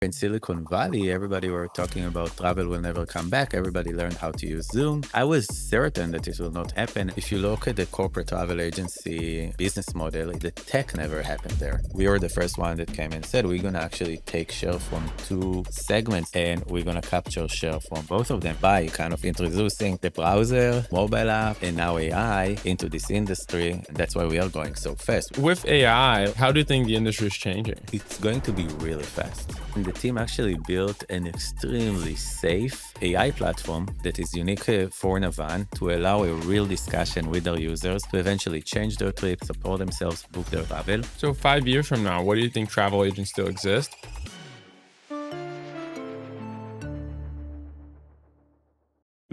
In Silicon Valley, everybody were talking about travel will never come back. Everybody learned how to use Zoom. I was certain that it will not happen. If you look at the corporate travel agency business model, the tech never happened there. We were the first one that came and said, we're going to actually take share from two segments and we're going to capture share from both of them by kind of introducing the browser, mobile app, and now AI into this industry. And that's why we are going so fast. With AI, how do you think the industry is changing? It's going to be really fast. And the team actually built an extremely safe AI platform that is unique for Navan to allow a real discussion with their users to eventually change their trip, support themselves, book their travel. So 5 years from now, what do you think travel agents still exist?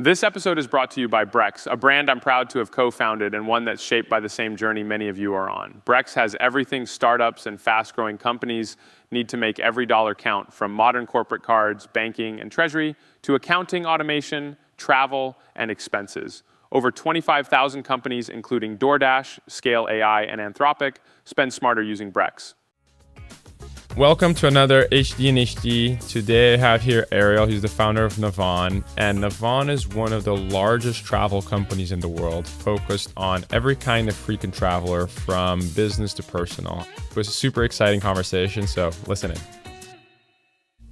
This episode is brought to you by Brex, a brand I'm proud to have co-founded and one that's shaped by the same journey many of you are on. Brex has everything startups and fast-growing companies need to make every dollar count, from modern corporate cards, banking, and treasury, to accounting automation, travel, and expenses. Over 25,000 companies, including DoorDash, Scale AI, and Anthropic, spend smarter using Brex. Welcome to another HD and HD. Today I have here Ariel. He's the founder of Navan. And Navan is one of the largest travel companies in the world, focused on every kind of frequent traveler from business to personal. It was a super exciting conversation, so listen in.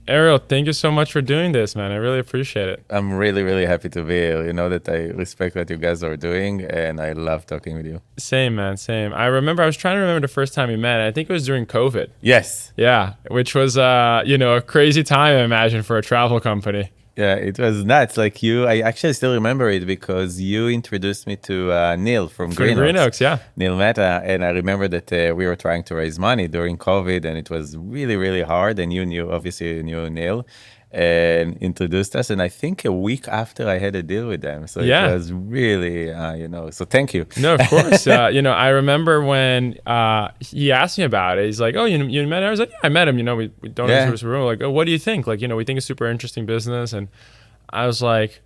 Ariel, thank you so much for doing this, man. I really appreciate it. I'm really, really happy to be here. You know that I respect what you guys are doing, and I love talking with you. Same, man, same. I was trying to remember the first time we met. I think it was during COVID. Yes. Yeah, which was, a crazy time, I imagine, for a travel company. Yeah, it was nuts. I actually still remember it because you introduced me to Neil from Green Oaks, yeah. Neil Mehta. And I remember that we were trying to raise money during COVID, and it was really, really hard. And you knew Neil and introduced us. And I think a week after I had a deal with them. So yeah. It was really, so thank you. No, of course. I remember when he asked me about it. He's like, oh, you met him? I was like, yeah, I met him. We don't enter this room. Like, oh, what do you think? Like, we think it's super interesting business. And I was like,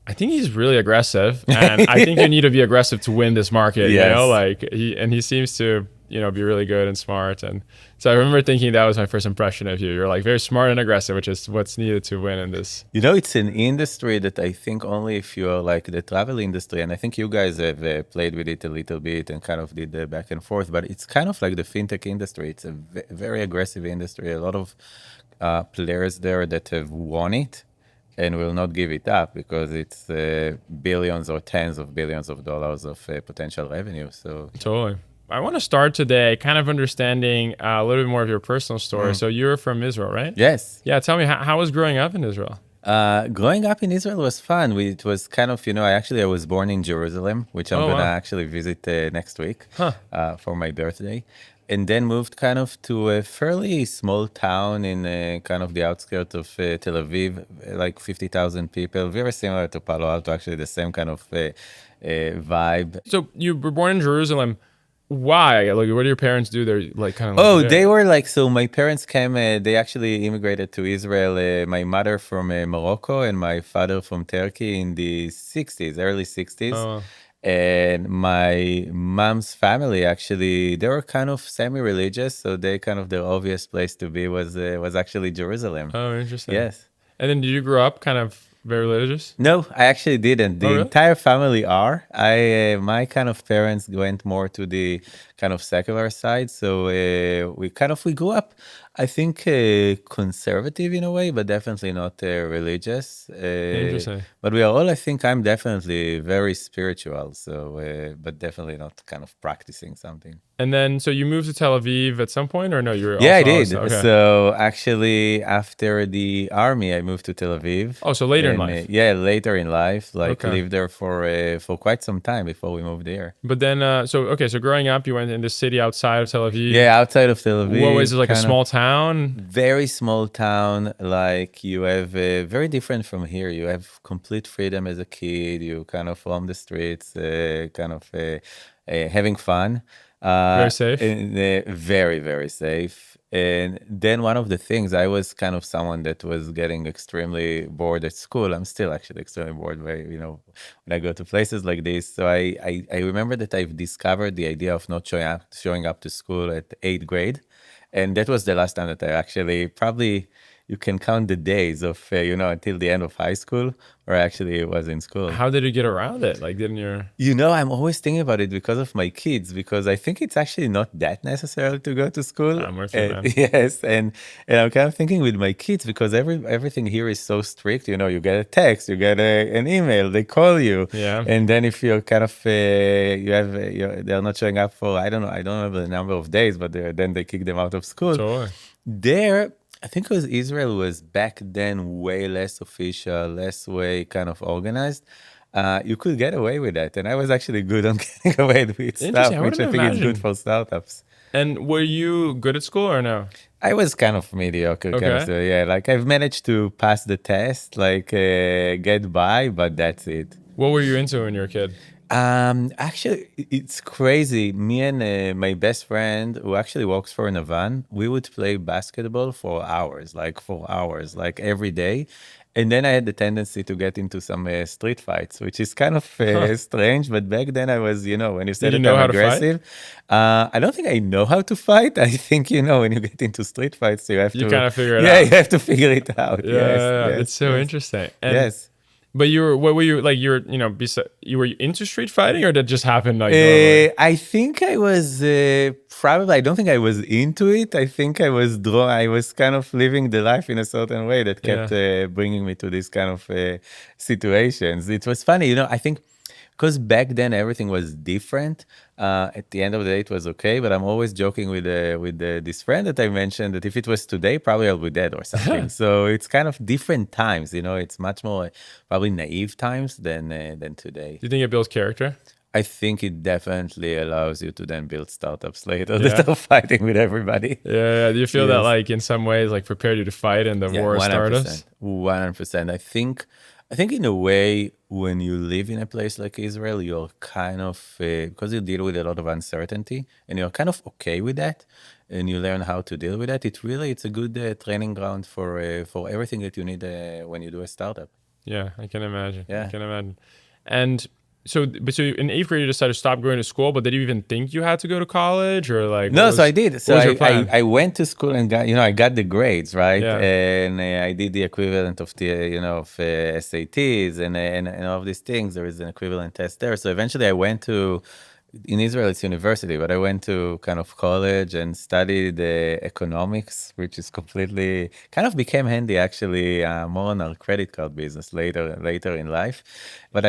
I think he's really aggressive. And I think you need to be aggressive to win this market, Yes. He seems to, be really good and smart. And so I remember thinking that was my first impression of you. You're like very smart and aggressive, which is what's needed to win in this. It's an industry that I think only if you are like the travel industry, and I think you guys have played with it a little bit and kind of did the back and forth, but it's kind of like the fintech industry. It's a very aggressive industry. A lot of players there that have won it and will not give it up because it's billions or tens of billions of dollars of potential revenue. So totally. I want to start today kind of understanding a little bit more of your personal story. So you're from Israel, right? Yes. Yeah. Tell me, how was growing up in Israel? Growing up in Israel was fun. It was kind of, I was born in Jerusalem, which I'm going to actually visit next week for my birthday. And then moved kind of to a fairly small town in kind of the outskirts of Tel Aviv, like 50,000 people, very similar to Palo Alto, actually the same kind of vibe. So you were born in Jerusalem. Why? Like, what do your parents do? They're like kind of. Oh, they were like, so my parents came, they actually immigrated to Israel. My mother from Morocco and my father from Turkey in the 60s, early 60s. Oh. And my mom's family, actually, they were kind of semi-religious. So their obvious place to be was actually Jerusalem. Oh, interesting. Yes. And then did you grow up kind of very religious? No, I actually didn't. The really? entire family are. My kind of parents went more to the kind of secular side. So we grew up, I think, conservative in a way, but definitely not religious. Interesting. But we are all, I think, I'm definitely very spiritual. So, but definitely not kind of practicing something. And then, so you moved to Tel Aviv at some point, or no? Yeah, I did. Okay. So actually, after the army, I moved to Tel Aviv. Oh, so later in life. Yeah, later in life. Lived there for quite some time before we moved there. But then, so growing up, you went in the city outside of Tel Aviv. Yeah, outside of Tel Aviv. What was it, like a small town? Very small town. Like you have very different from here. You have complete freedom as a kid. You kind of roam the streets, having fun. Very safe. Very, very safe. And then one of the things, I was kind of someone that was getting extremely bored at school. I'm still actually extremely bored when I go to places like this. So I remember that I've discovered the idea of not showing up to school at 8th grade. And that was the last time that I actually probably you can count the days of until the end of high school where I actually was in school. How did you get around it? Like, didn't you? I'm always thinking about it because of my kids, because I think it's actually not that necessary to go to school. I'm with you, man. Yes, and I'm kind of thinking with my kids because everything here is so strict. You get a text, you get an email, they call you, Yeah. and then if you're kind of they're not showing up for I don't know the number of days, but then they kick them out of school. Totally. There, I think it was Israel was back then way less official, less way kind of organized. You could get away with that, and I was actually good on getting away with Interesting. stuff, I which I wouldn't think is good imagine. for startups. And were you good at school or no? I was kind of mediocre, kind of Okay. so yeah. Like I've managed to pass the test, like get by, but that's it. What were you into when you were a kid? Actually, it's crazy. Me and my best friend, who actually works for Navan, we would play basketball for hours, like every day. And then I had the tendency to get into some street fights, which is kind of Huh. strange. But back then I was, when you Did said you that know I'm how to fight? aggressive, I don't think I know how to fight. I think, when you get into street fights, you have You to, kind of figure it yeah, you out. have to figure it out. Yeah, Yes, yeah, yeah. That's yes, so yes, interesting. And yes. but what were you like? You were, you were into street fighting, or did it just happen like normally? I think I was probably. I don't think I was into it. I think I was drawn. I was kind of living the life in a certain way that kept Yeah. bringing me to these kind of situations. It was funny, I think because back then everything was different. At the end of the day, it was okay. But I'm always joking with this friend that I mentioned that if it was today, probably I'll be dead or something. So it's kind of different times. It's much more probably naive times than today. Do you think it builds character? I think it definitely allows you to then build startups later Yeah. that are fighting with everybody. Yeah, yeah. Do you feel that Yes. like in some ways like prepared you to fight in the Yeah, war of 100%. startups? 100%. I think in a way, when you live in a place like Israel, you're kind of, because you deal with a lot of uncertainty and you're kind of okay with that and you learn how to deal with that. It's a good training ground for everything that you need when you do a startup. Yeah, I can imagine. I Yeah. can imagine. And so in eighth grade you decided to stop going to school, but did you even think you had to go to college or like No, so I did. what So was your I plan? I went to school and I got the grades, right? Yeah. And I did the equivalent of the, of SATs and all of these things. There is an equivalent test there. So eventually I went to, in Israel, it's university, but I went to kind of college and studied economics, which is completely kind of became handy actually more on our credit card business later in life. But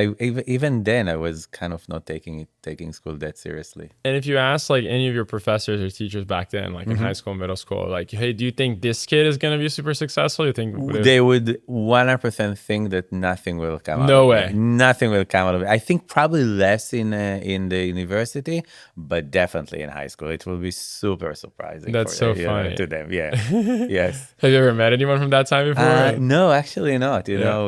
even then I was kind of not taking school that seriously. And if you ask like any of your professors or teachers back then, like in high school, middle school, like, hey, do you think this kid is gonna be super successful? You think They would 100% think that nothing will come out no of me. way. Nothing will come out of it. I think probably less in the university, but definitely in high school. It will be super surprising That's for so funny. to them. Yeah. Yes. Have you ever met anyone from that time before? No, actually not. Yeah.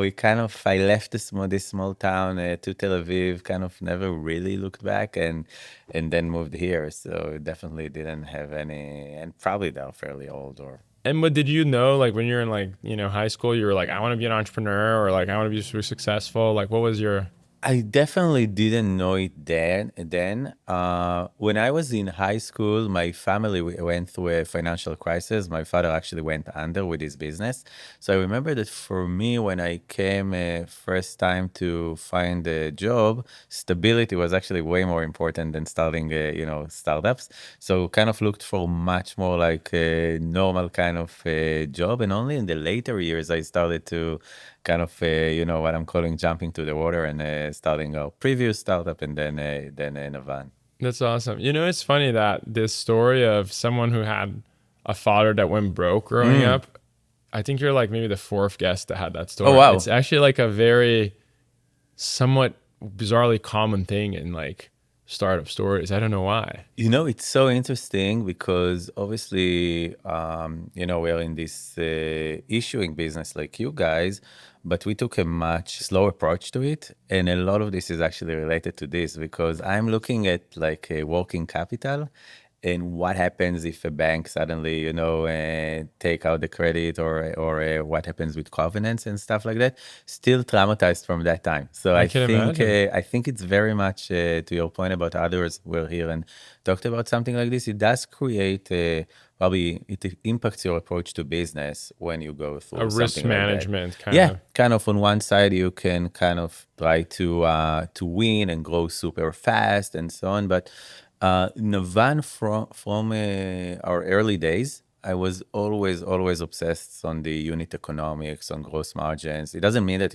I left this small town to Tel Aviv, kind of never really looked back and then moved here. So definitely didn't have any, and probably they're fairly old or. And what did you know, like when you're in like, high school, you were like, I want to be an entrepreneur or like I want to be super successful. Like what was your I definitely didn't know it then. When I was in high school, my family went through a financial crisis. My father actually went under with his business. So I remember that for me, when I came first time to find a job, stability was actually way more important than starting, startups. So kind of looked for much more like a normal kind of job. And only in the later years, I started to kind of, what I'm calling jumping to the water and starting our previous startup and then Navan. That's awesome. It's funny that this story of someone who had a father that went broke growing up, I think you're like maybe the fourth guest that had that Oh, story. wow. It's actually like a very somewhat bizarrely common thing in like startup stories. I don't know why. It's so interesting because obviously, we're in this issuing business like you guys, but we took a much slow approach to it. And a lot of this is actually related to this because I'm looking at like a working capital. and what happens if a bank suddenly, take out the credit, or what happens with covenants and stuff like that. Still traumatized from that time. So I can imagine. I think it's very much to your point about others were here and talked about something like this. It does create probably it impacts your approach to business when you go A through risk something like that. management kind Yeah, of. kind of on one side you can kind of try to win and grow super fast and so on, but Navan from our early days, I was always obsessed on the unit economics, on gross margins. It doesn't mean that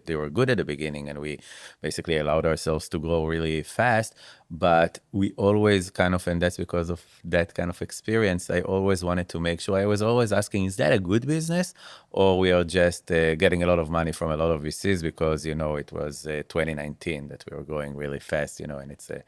they were good at the beginning, and we basically allowed ourselves to grow really fast. But we always kind of, and that's because of that kind of experience, I always wanted to make sure. I was always asking, is that a good business, or we are just getting a lot of money from a lot of VCs because it was 2019 that we were growing really fast, and it's a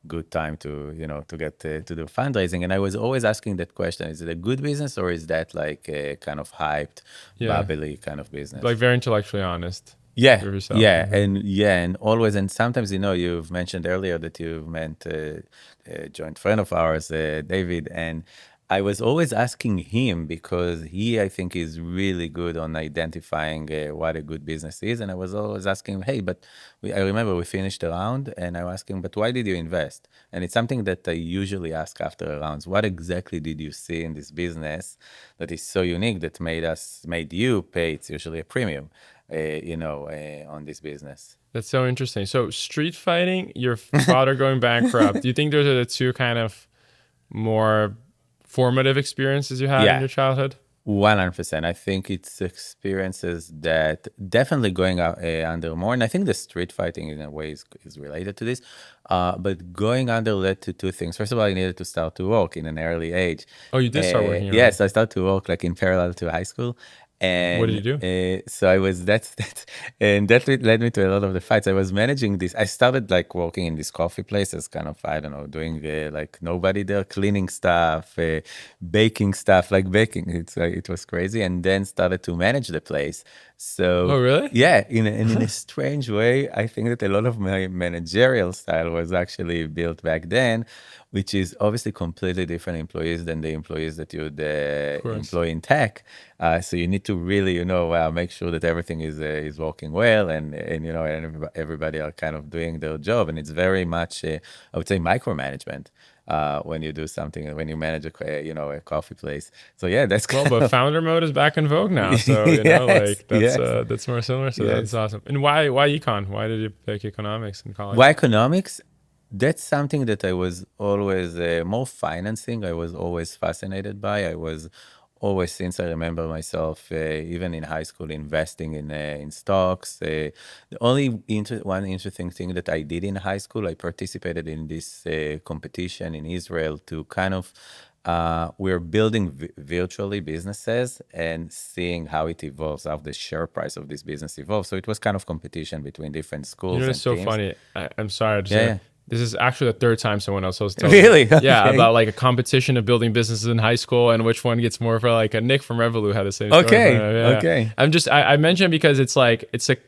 good time to get to do fundraising. And I was always asking that question: is it a good business, or is that like a kind of hyped, Yeah. bubbly kind of Like business? very intellectually honest Yeah, with yourself. and always, and sometimes, you've mentioned earlier that you've met a joint friend of ours, David, and I was always asking him because he, I think, is really good on identifying what a good business is, and I was always asking him, hey, but I remember we finished a round, and I was asking, but why did you invest? And it's something that I usually ask after rounds. What exactly did you see in this business that is so unique that made you pay? It's usually a premium on this business. That's so interesting. So street fighting, your father going bankrupt. Do you think those are the two kind of more formative experiences you had in Yeah, your childhood? 100%. I think it's experiences that definitely going out under more, and I think the street fighting in a way is related to this. But going under led to two things. First of all, I needed to start to work in an early age. Oh, you did start working early. Yes, I started to work like in parallel to high school, What did and you do? so I was that's and that led me to a lot of the fights. I was managing this. I started like working in these coffee places, kind of, I don't know, doing like nobody there, cleaning stuff, baking stuff, like baking. It was crazy, and then started to manage the place. Oh, So really? yeah, in a strange way, I think that a lot of my managerial style was actually built back then, which is obviously completely different employees than the employees that you'd Of course. employ in tech. So you need to really, make sure that everything is working well, and everybody are kind of doing their job, and it's very much, I would say, micromanagement when you do something, when you manage a coffee place. So yeah, that's Well, kind but of founder mode is back in vogue now, so yes, like yes, that's more similar. So that's yes. awesome. And why econ? Why did you pick economics in Why college? economics? That's something that I was always more financing. I was always fascinated by. I was always, since I remember myself, even in high school, investing in stocks. The only one interesting thing that I did in high school, I participated in this competition in Israel to kind of. We're building virtually businesses and seeing how it evolves, how the share price of this business evolves. So it was kind of competition between different You know, schools it's and so teams. funny. I'm sorry. Yeah, yeah. This is actually the third time someone else has told me. Really? Yeah, Okay. about like a competition of building businesses in high school and which one gets more for like a Nick from Revolut had the same story. Okay. Yeah. Okay. I mentioned because it's like, It's like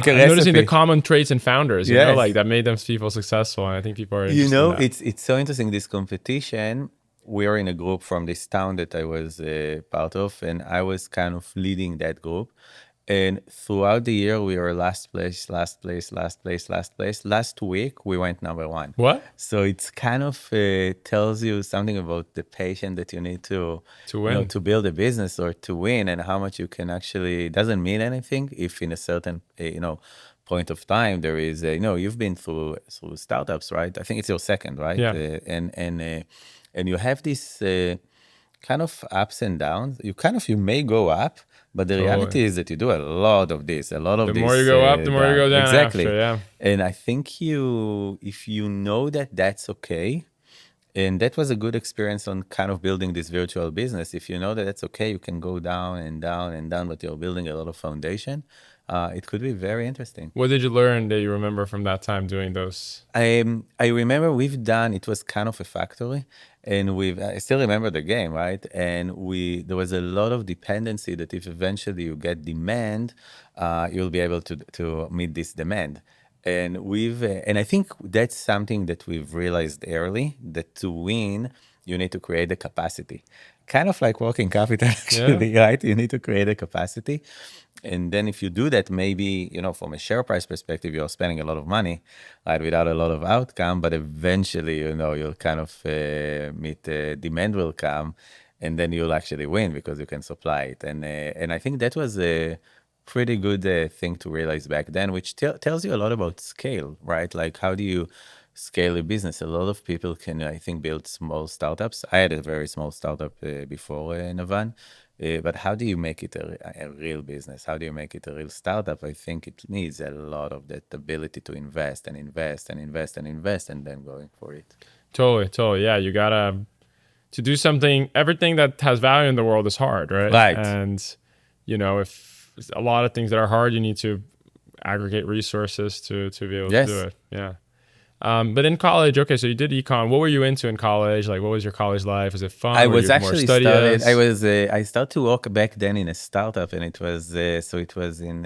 a I'm noticing the recipe. common traits in founders, like Yes. that made them people successful. And I think people are interested in that. It's so interesting, this competition. We are in a group from this town that I was part of, and I was kind of leading that group. And throughout the year, we were last place, last place, last place, last place. Last week, we went number one. What? So it's kind of tells you something about the patience that you need To win. to build a business or to win, and how much you can actually. It doesn't mean anything if in a certain, point of time there is, you've been through startups, right? I think it's your second, right? Yeah. And you have this kind of ups and downs. You may go up, but the Totally. reality is that you do a lot of this, The more you go up, the more you down. go down Exactly. after. Yeah. And I think if you know that that's okay, and that was a good experience on kind of building this virtual business. If you know that that's okay, you can go down and down and down, but you're building a lot of foundation. It could be very interesting. What did you learn that you remember from that time doing those? I remember it was kind of a factory, and I still remember the game, right? And there was a lot of dependency that if eventually you get demand, you'll be able to meet this demand. And I think that's something that we've realized early, that to win, you need to create the capacity. Kind of like working capital, Yeah. actually, right? You need to create a capacity. And then if you do that, maybe, from a share price perspective, you're spending a lot of money, right, without a lot of outcome, but eventually, you'll kind of meet demand will come, and then you'll actually win because you can supply it. And I think that was a pretty good thing to realize back then, which tells you a lot about scale, right? Like, how do you scale a business? A lot of people can, I think, build small startups. I had a very small startup before Navan. But how do you make it a real business? How do you make it a real startup? I think it needs a lot of that ability to invest and invest and invest and invest and then going for it. Totally. Yeah, you gotta to do something. Everything that has value in the world is hard, right? Right. And if a lot of things that are hard, you need to aggregate resources to be able to do Yes. it. Yeah. But in college, okay, so you did econ. What were you into in college? Like, what was your college life? Was it fun? I Were was you more actually started. studious? I started to work back then in a startup, and it was in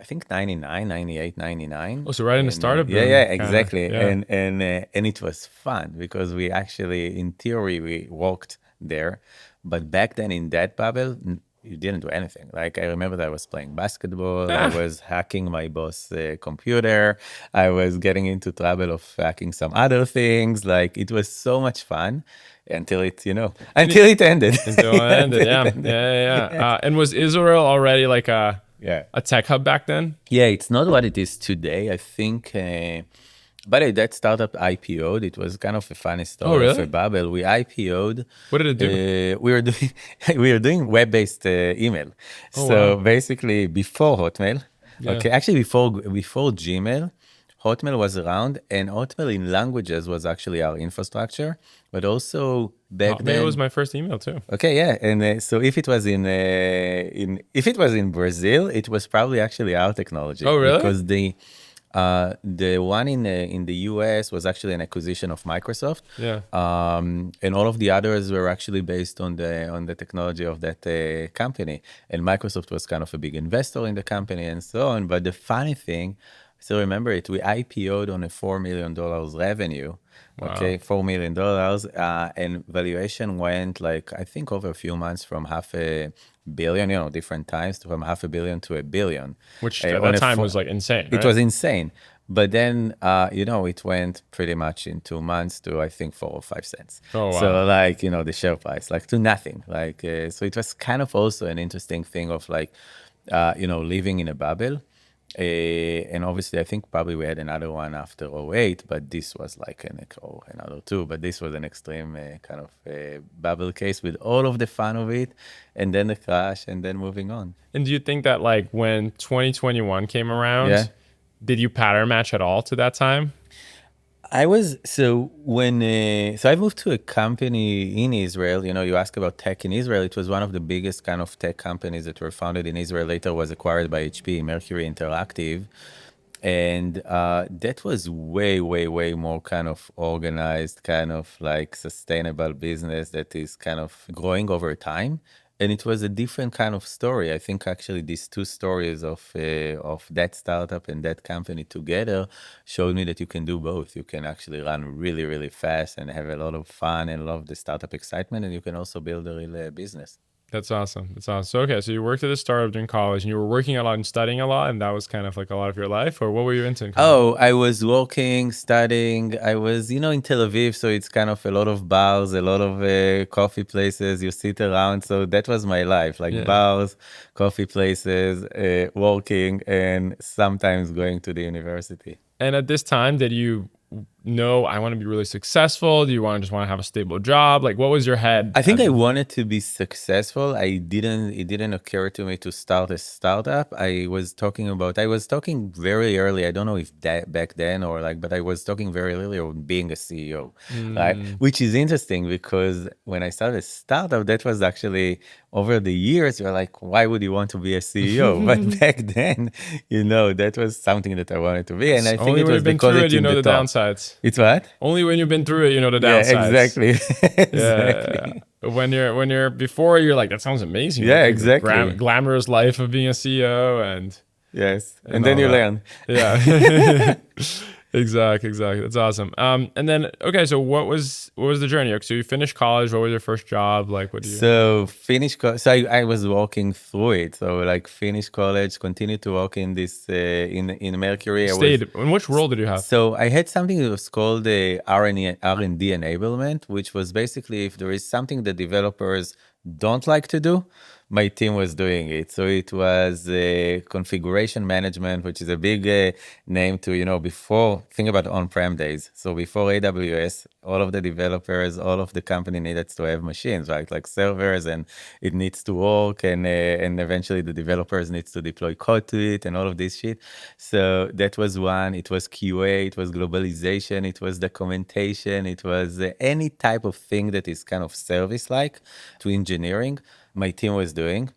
I think 99, 98, 99. Oh, so right in the And startup yeah, yeah, boom, kind of. exactly. Yeah. And it was fun because we actually, in theory, we walked there, but back then in that bubble, you didn't do anything. Like, I remember that I was playing basketball, I was hacking my boss' computer, I was getting into trouble of hacking some other things. Like, it was so much fun until until it ended. Until it ended. Until it Yeah. ended. Yeah. And was Israel already like Yeah. a tech hub back then? Yeah, it's not what it is today. I think, by the way, that startup IPO'd. It was kind of a funny Oh, story of a really? bubble. We IPO'd. What did it do? We were doing we were doing web-based email. Oh, So wow. basically, before Hotmail, Yeah. okay, actually before Gmail, Hotmail was around, and Hotmail in languages was actually our infrastructure, but also back Hotmail was then. my first email too. Okay, yeah, and so if it was if it was in Brazil, it was probably actually our technology Oh, really? because the one in the US was actually an acquisition of Microsoft, Yeah. and all of the others were actually based on the technology of that company. And Microsoft was kind of a big investor in the company and so on. But the funny thing, so remember it, we IPO'd on a $4 million revenue. Wow. Okay, $4 million, and valuation went, like, I think over a few months from half a billion, different times, from half a billion to a billion. Which at On that a time was like insane, It right? was insane. But then, it went pretty much in 2 months to, I think, 4 or 5 cents. Oh, wow. So, like, the share price, like, to nothing. Like, so it was kind of also an interesting thing of, like, living in a bubble. And obviously, I think probably we had another one after '08, but this was like another two. But this was an extreme kind of bubble case with all of the fun of it, and then the crash, and then moving on. And do you think that like when 2021 came Yeah. around, did you pattern match at all to that time? I was so I moved to a company in Israel. You ask about tech in Israel. It was one of the biggest kind of tech companies that were founded in Israel. Later was acquired by HP, Mercury Interactive, and that was way, way, way more kind of organized, kind of like sustainable business that is kind of growing over time. And it was a different kind of story. I think actually these two stories of that startup and that company together showed me that you can do both. You can actually run really, really fast and have a lot of fun and love the startup excitement, and you can also build a real business. That's awesome. That's awesome. So, okay, so you worked at a startup during college and you were working a lot and studying a lot, and that was kind of like a lot of your life, or what were you into in college? Oh, I was working, studying. I was, in Tel Aviv, so it's kind of a lot of bars, a lot of coffee places. You sit around, so that was my life, like Yeah. bars, coffee places, working, and sometimes going to the university. And at this time, did you know I want to be really successful? Do you want to just want to have a stable job? Like, what was your head? I think I wanted to be successful. It didn't occur to me to start a startup. I was talking very early. I don't know if that back then or like, but I was talking very early on being a CEO, right? Mm, Which is interesting because when I started a startup, that was actually over the years, you're like, why would you want to be a CEO? But back then, that was something that I wanted to be. And I think only it when was you've been because through it, it's you in know the the top. downsides. It's what? Only when you've been through it, you know the Yeah, downsides. exactly. Yeah. Exactly. When you're before, you're like, that sounds amazing. Yeah, Like the exactly. glamorous life of being a CEO, and Yes. And and then all you that. learn. Yeah. Exactly. That's awesome. And then okay, so what was the journey? So you finished college. What was your first job? Like, what do you? So I was walking through it. So like finish college, continue to work in this in Mercury. I was Stayed. In which role did you have? so I had something that was called the R&D enablement, which was basically if there is something that developers don't like to do, my team was doing it. So it was configuration management, which is a big name to, before, think about on-prem days. So before AWS, all of the developers, all of the company needed to have machines, right? Like servers, and it needs to work, and eventually the developers needs to deploy code to it and all of this shit. So that was one. It was QA, it was globalization, it was documentation, it was any type of thing that is kind of service-like to engineering my team was doing.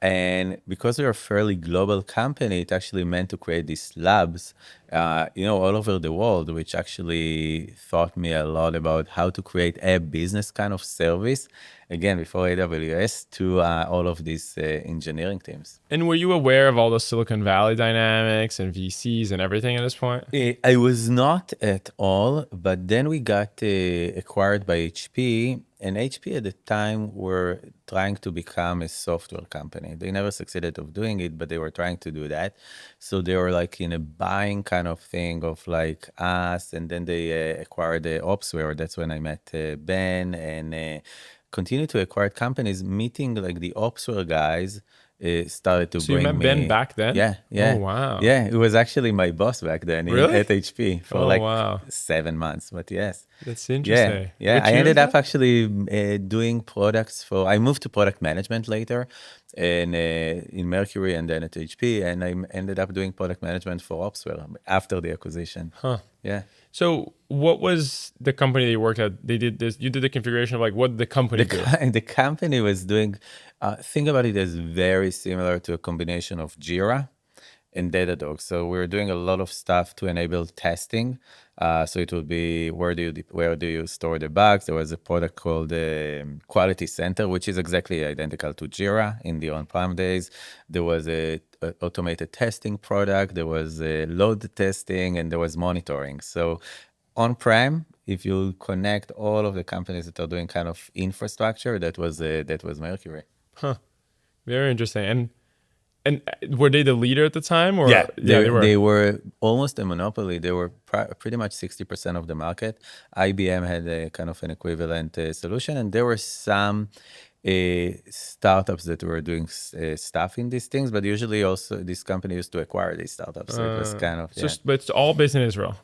And because we're a fairly global company, it actually meant to create these labs, all over the world, which actually taught me a lot about how to create a business kind of service, again, before AWS, to all of these engineering teams. And were you aware of all the Silicon Valley dynamics and VCs and everything at this point? I was not at all, but then we got acquired by HP, and HP at the time were trying to become a software company. They never succeeded of doing it, but they were trying to do that. So they were like in a buying kind of thing of like us, and then they acquired the Opsware. That's when I met Ben, and continue to acquire companies, meeting like the Opsware guys started to So you bring met Ben me. back then? Yeah, Oh yeah. wow. Yeah, it was actually my boss back then Really? at HP for Oh like wow. 7 months. But yes, That's yeah, interesting. yeah. Which I year was ended up that? actually doing products for. I moved to product management later, and in Mercury and then at HP, and I ended up doing product management for Opsware after the acquisition. Huh. Yeah. So what was the company that you worked at? They did this. You did the configuration of like what did the company do? The company was doing. Think about it as very similar to a combination of Jira and Datadog. So we're doing a lot of stuff to enable testing. So it would be where do you store the bugs? There was a product called Quality Center, which is exactly identical to Jira in the on-prem days. There was a automated testing product. There was load testing, and there was monitoring. So on-prem, if you connect all of the companies that are doing kind of infrastructure, that was Mercury. Huh. Very interesting. And were they the leader at the time, Yeah, or yeah, they they were. they were almost a monopoly. They were pretty much 60% of the market. IBM had a kind of an equivalent solution, and there were some startups that were doing stuff in these things, but usually also this company used to acquire these startups. So it was kind of, yeah. But it's all based in Israel.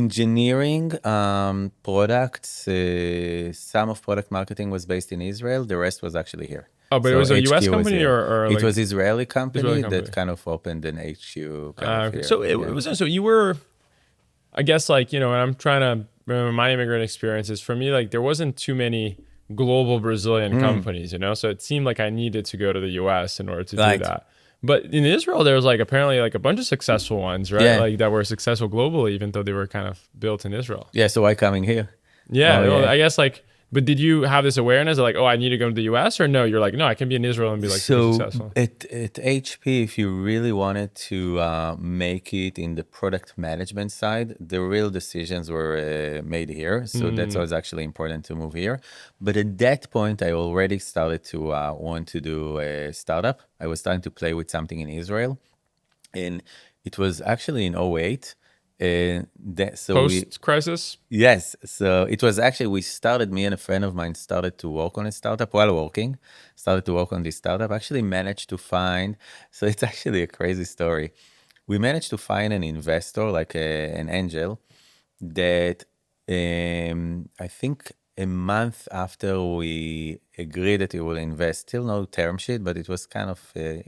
Engineering, products, some of product marketing was based in Israel. The rest was actually here. Oh, but it So was a US HQ was company here. or It like was Israeli Israeli company company. that kind of opened an HQ kind of Okay. here. So it Yeah. was so you were, I guess, like, when I'm trying to remember my immigrant experiences, for me, like there wasn't too many global Brazilian companies. So it seemed like I needed to go to the US in order to do Right. that. But in Israel, there was like apparently like a bunch of successful ones, right? Yeah. Like that were successful globally, even though they were kind of built in Israel. Yeah. So why coming here? Yeah, Oh, well, yeah. I guess like, but did you have this awareness of like, oh, I need to go to the US, or no? You're like, no, I can be in Israel and be like super So successful. at HP, if you really wanted to make it in the product management side, the real decisions were made here. So that's why it's actually important to move here. But at that point, I already started to want to do a startup. I was starting to play with something in Israel, and it was actually in '08. And Post crisis. yes. So it was actually, me and a friend of mine started to work on a startup while working, started to work on this startup, actually managed to find, so it's actually a crazy story. We managed to find an investor, like an angel, that I think a month after we agreed that he will invest, still no term sheet, but it was kind of,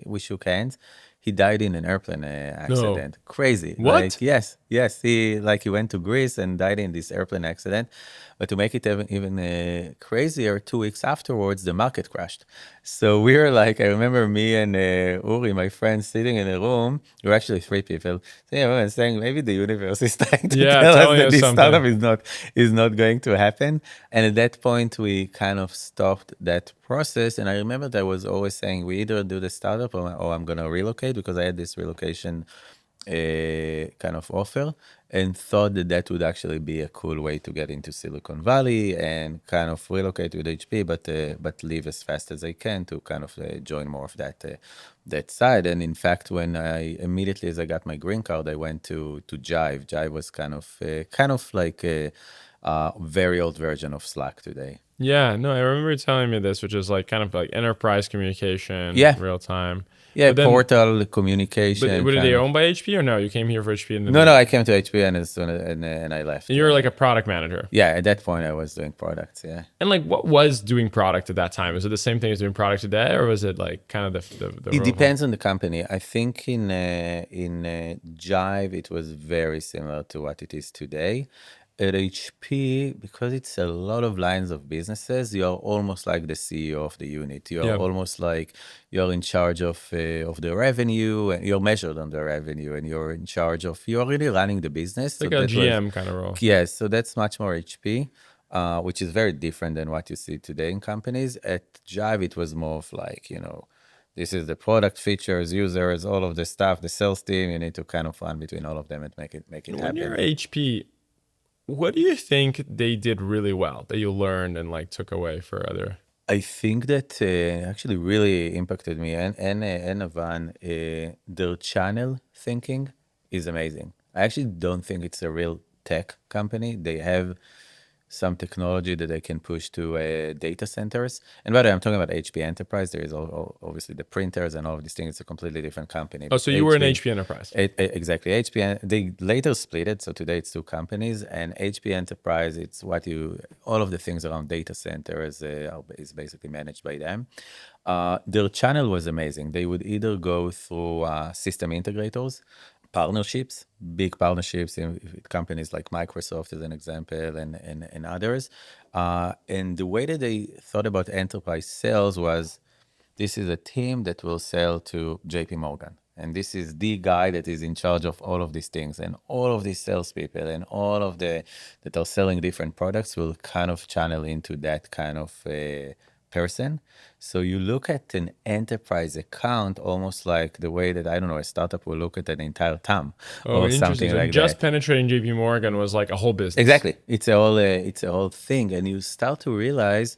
we shook hands. He died in an airplane No. accident. Crazy. What? Like, yes. Yes, he went to Greece and died in this airplane accident. But to make it even crazier, 2 weeks afterwards, the market crashed. So we were like, I remember me and Uri, my friend, sitting in a room. We were actually three people, saying maybe the universe is trying to Yeah, tell us telling that us this something. startup is not going to happen. And at that point, we kind of stopped that process. And I remember that I was always saying, we either do the startup or I'm going to relocate, because I had this relocation kind of offer, and thought that that would actually be a cool way to get into Silicon Valley and kind of relocate with HP, but leave as fast as I can to kind of join more of that side. And in fact, when I immediately as I got my green card, I went to Jive. Jive was kind of like a very old version of Slack today. Yeah, no, I remember you telling me this, which is like kind of like enterprise communication, Yeah, real time. yeah, But then, portal but communication were they kind of. owned by HP or no? You came here for HP and then No, I came to HP and as soon and I left. you were Yeah. like a product manager. Yeah, at that point I was doing products. Yeah, And like, what was doing product at that time? Was it the same thing as doing product today, or was it like kind of the it role? depends on the company. I think in Jive it was very similar to what it is today. At HP, because it's a lot of lines of businesses, you're almost like the CEO of the unit. You're Yeah, almost like you're in charge of the revenue, and you're measured on the revenue, and you're in charge of you're really running the business. So like a that was GM kind of role. yes. So that's much more HP. Which is very different than what you see today in companies. At Jive, it was more of like, this is the product features, users, all of the stuff, the sales team. You need to kind of run between all of them and make it When you're happen. HP, what do you think they did really well that you learned and like took away for other? I think that actually really impacted me and Navan. Their channel thinking is amazing. I actually don't think it's a real tech company. They have some technology that they can push to data centers. And by the way, I'm talking about HP Enterprise. There is obviously the printers and all of these things. It's a completely different company. Oh, But so you were an HP enterprise. exactly, HP, they later split it. So today it's two companies. And HP Enterprise, it's all of the things around data centers is basically managed by them. Their channel was amazing. They would either go through system integrators, partnerships, big partnerships with companies like Microsoft as an example, and others. And the way that they thought about enterprise sales was, this is a team that will sell to JP Morgan. And this is the guy that is in charge of all of these things. And all of these salespeople and all of that are selling different products will kind of channel into that kind of person. So you look at an enterprise account almost like the way that, I don't know, a startup will look at an entire TAM Oh, or interesting. something So like just that. penetrating JP Morgan was like a whole business. Exactly. It's a whole thing. And you start to realize,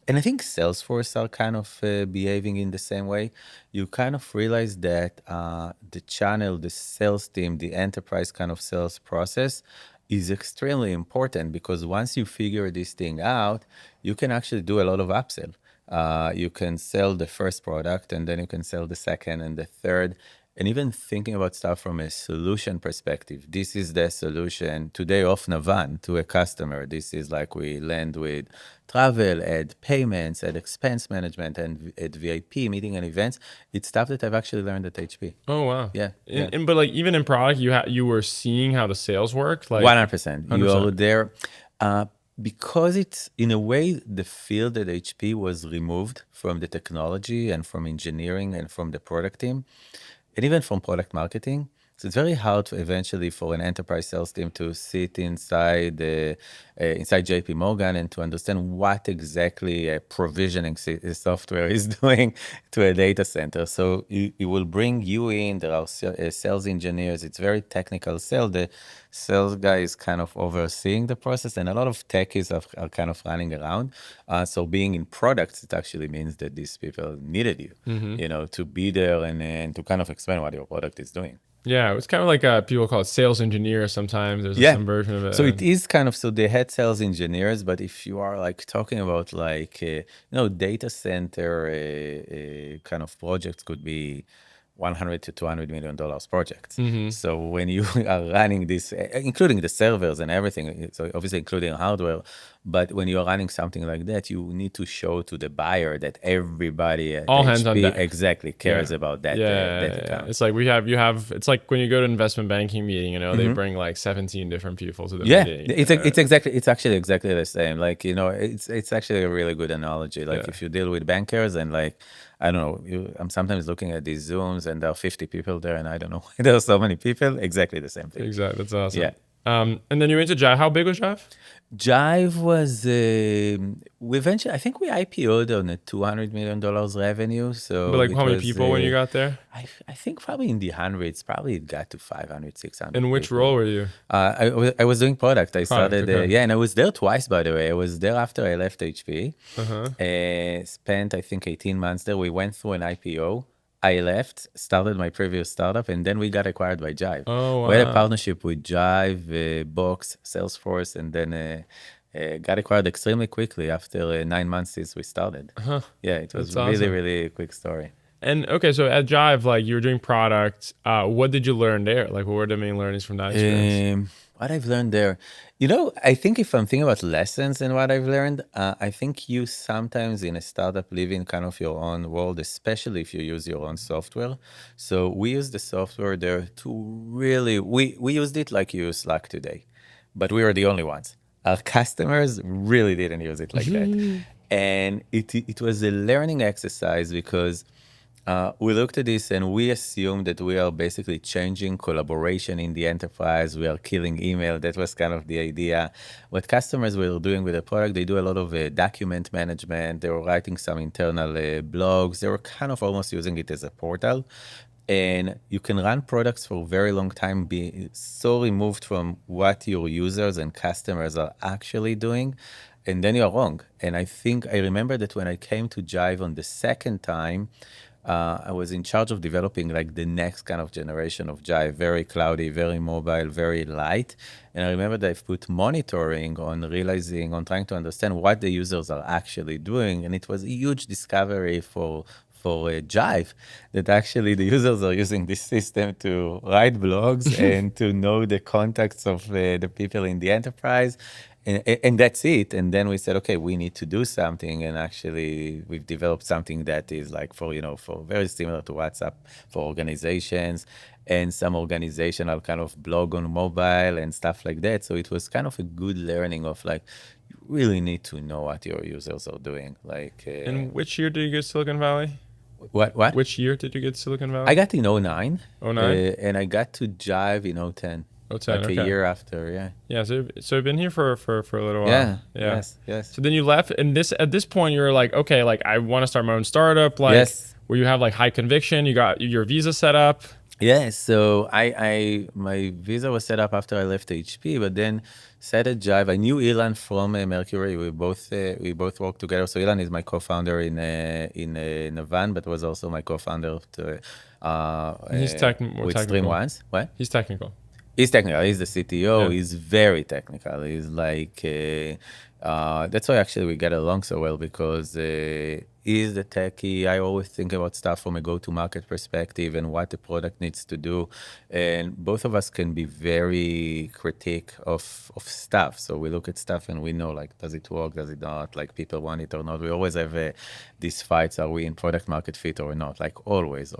and I think Salesforce are kind of behaving in the same way. You kind of realize that the channel, the sales team, the enterprise kind of sales process is extremely important, because once you figure this thing out, you can actually do a lot of upsell. You can sell the first product, and then you can sell the second and the third. And even thinking about stuff from a solution perspective, this is the solution today of Navan to a customer. This is like we land with travel, add payments, add expense management, and add VIP, meeting and events. It's stuff that I've actually learned at HP. Oh wow. Yeah, yeah. But like even in product, you were seeing how the sales worked, like 100%. hundred You're percent. there. Because it's, in a way, the field at HP was removed from the technology and from engineering and from the product team, and even from product marketing. So it's very hard eventually for an enterprise sales team to sit inside JP Morgan and to understand what exactly a provisioning software is doing to a data center. So it will bring you in. There are sales engineers. It's very technical sale. The sales guy is kind of overseeing the process, and a lot of techies are kind of running around. So being in products, it actually means that these people needed you, to be there and to kind of explain what your product is doing. Yeah, it was kind of like people call it sales engineer. Sometimes there's Yeah. some version of So it it. is kind of, so they had sales engineers, but if you are like talking about like, data center kind of projects could be $100 to $200 million projects. Mm-hmm. So when you are running this, including the servers and everything, so obviously including hardware, but when you're running something like that, you need to show to the buyer that everybody at All hands on HP deck. exactly cares Yeah. about Yeah, that yeah, yeah. account. It's like you have. It's like when you go to an investment banking meeting. They bring like 17 different people to the Yeah, meeting. it's actually exactly the same. Like, it's actually a really good analogy. Like Yeah. if you deal with bankers and like, I don't know, I'm sometimes looking at these Zooms and there are 50 people there and I don't know why there are so many people. Exactly the same thing. Exactly. That's Yeah. awesome. And then you went to Jive. How big was Jive? Jive was, we eventually, I think we IPO'd on a $200 million revenue. But So like, it how many was, people when you got there? I think probably in the hundreds, probably it got to 500, 600 And which role people. were you? I was doing product. I Product. started, Okay. yeah, and I was there twice, by the way. I was there after I left HP. Uh-huh. Spent, I think, 18 months there. We went through an IPO. I left, started my previous startup, and then we got acquired by Jive. Oh We had a wow. partnership with Jive, Box, Salesforce, and then got acquired extremely quickly after 9 months since we started. Huh. Yeah, it was That's really, awesome. really a quick story. And okay, so at Jive, like you were doing product. What did you learn there? Like, what were the main learnings from that experience? What I've learned there, I think if I'm thinking about lessons and what I've learned, I think you sometimes in a startup live in kind of your own world, especially if you use your own software. So we use the software there to really, we used it like you use Slack today, but we were the only ones. Our customers really didn't use it like that. And it was a learning exercise because we looked at this and we assumed that we are basically changing collaboration in the enterprise. We are killing email. That was kind of the idea. What customers were doing with the product, they do a lot of document management. They were writing some internal blogs. They were kind of almost using it as a portal. And you can run products for a very long time, be so removed from what your users and customers are actually doing. And then you're wrong. And I remember that when I came to Jive on the second time, I was in charge of developing like the next kind of generation of Jive, very cloudy, very mobile, very light. And I remember that I've put monitoring on trying to understand what the users are actually doing. And it was a huge discovery for Jive, that actually the users are using this system to write blogs and to know the contacts of the people in the enterprise. And that's it. And then we said, okay, we need to do something. And actually, we've developed something that is like for very similar to WhatsApp for organizations, and some organizational kind of blog on mobile and stuff like that. So it was kind of a good learning of like, you really need to know what your users are doing. Like, And which year did you get Silicon Valley? what? Which year did you get Silicon Valley? I got in '09, Oh nine. and I got to Jive in '10, Oh 10. like a Okay. year after. Yeah. Yeah. So you've been here for a little while. Yeah. Yeah. Yes. So then you left, and at this point you were like, okay, like I want to start my own startup. Like, Yes. where you have like high conviction. You got your visa set up. Yeah, so my visa was set up after I left HP, but then set at Jive. I knew Ilan from Mercury. We both worked together. So Ilan is my co-founder in Navan, but was also my co-founder He's more with Stream technical. Once. What? He's technical. He's technical. He's the CTO. Yeah. He's very technical. He's like, that's why actually we get along so well, because he's the techie. I always think about stuff from a go-to-market perspective and what the product needs to do. And both of us can be very critique of stuff. So we look at stuff and we know, like, does it work? Does it not? Like, people want it or not? We always have these fights. Are we in product market fit or not? Like, always,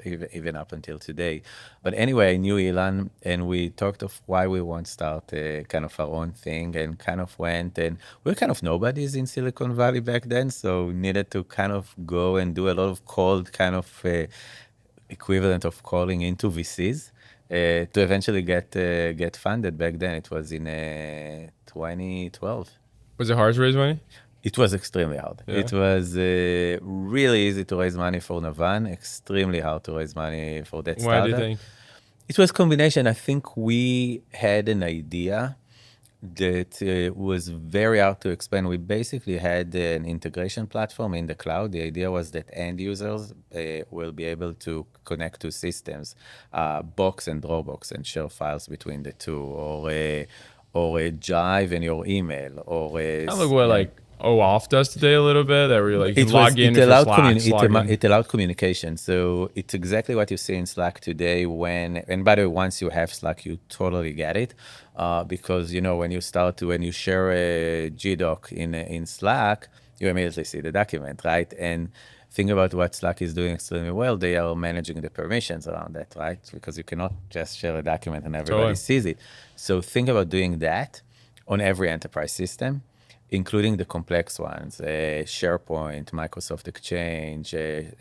even up until today. But anyway, I knew Ilan, and we talked of why we want to start kind of our own thing, and kind of went, and we're kind of nobodies in Silicon Valley back then, so needed to kind of go and do a lot of cold kind of equivalent of calling into VCs to eventually get funded. Back then, it was in 2012. Was it hard to raise money? It was extremely hard. Yeah. It was really easy to raise money for Navan, extremely hard to raise money for that startup. Why do you think? It was combination. I think we had an idea that was very hard to explain. We basically had an integration platform in the cloud. The idea was that end users will be able to connect to systems, Box and Dropbox, and share files between the two, or a Jive and your email, or I look what like OAuth does today a little bit, that where you like you can It was log in if you're Slack, log in. it allowed communication. So it's exactly what you see in Slack today. And by the way, once you have Slack, you totally get it, because when you share a GDoc in Slack, you immediately see the document, right? And think about what Slack is doing extremely well. They are managing the permissions around that, right? Because you cannot just share a document and everybody Totally. sees it. So think about doing that on every enterprise system, including the complex ones, SharePoint, Microsoft Exchange,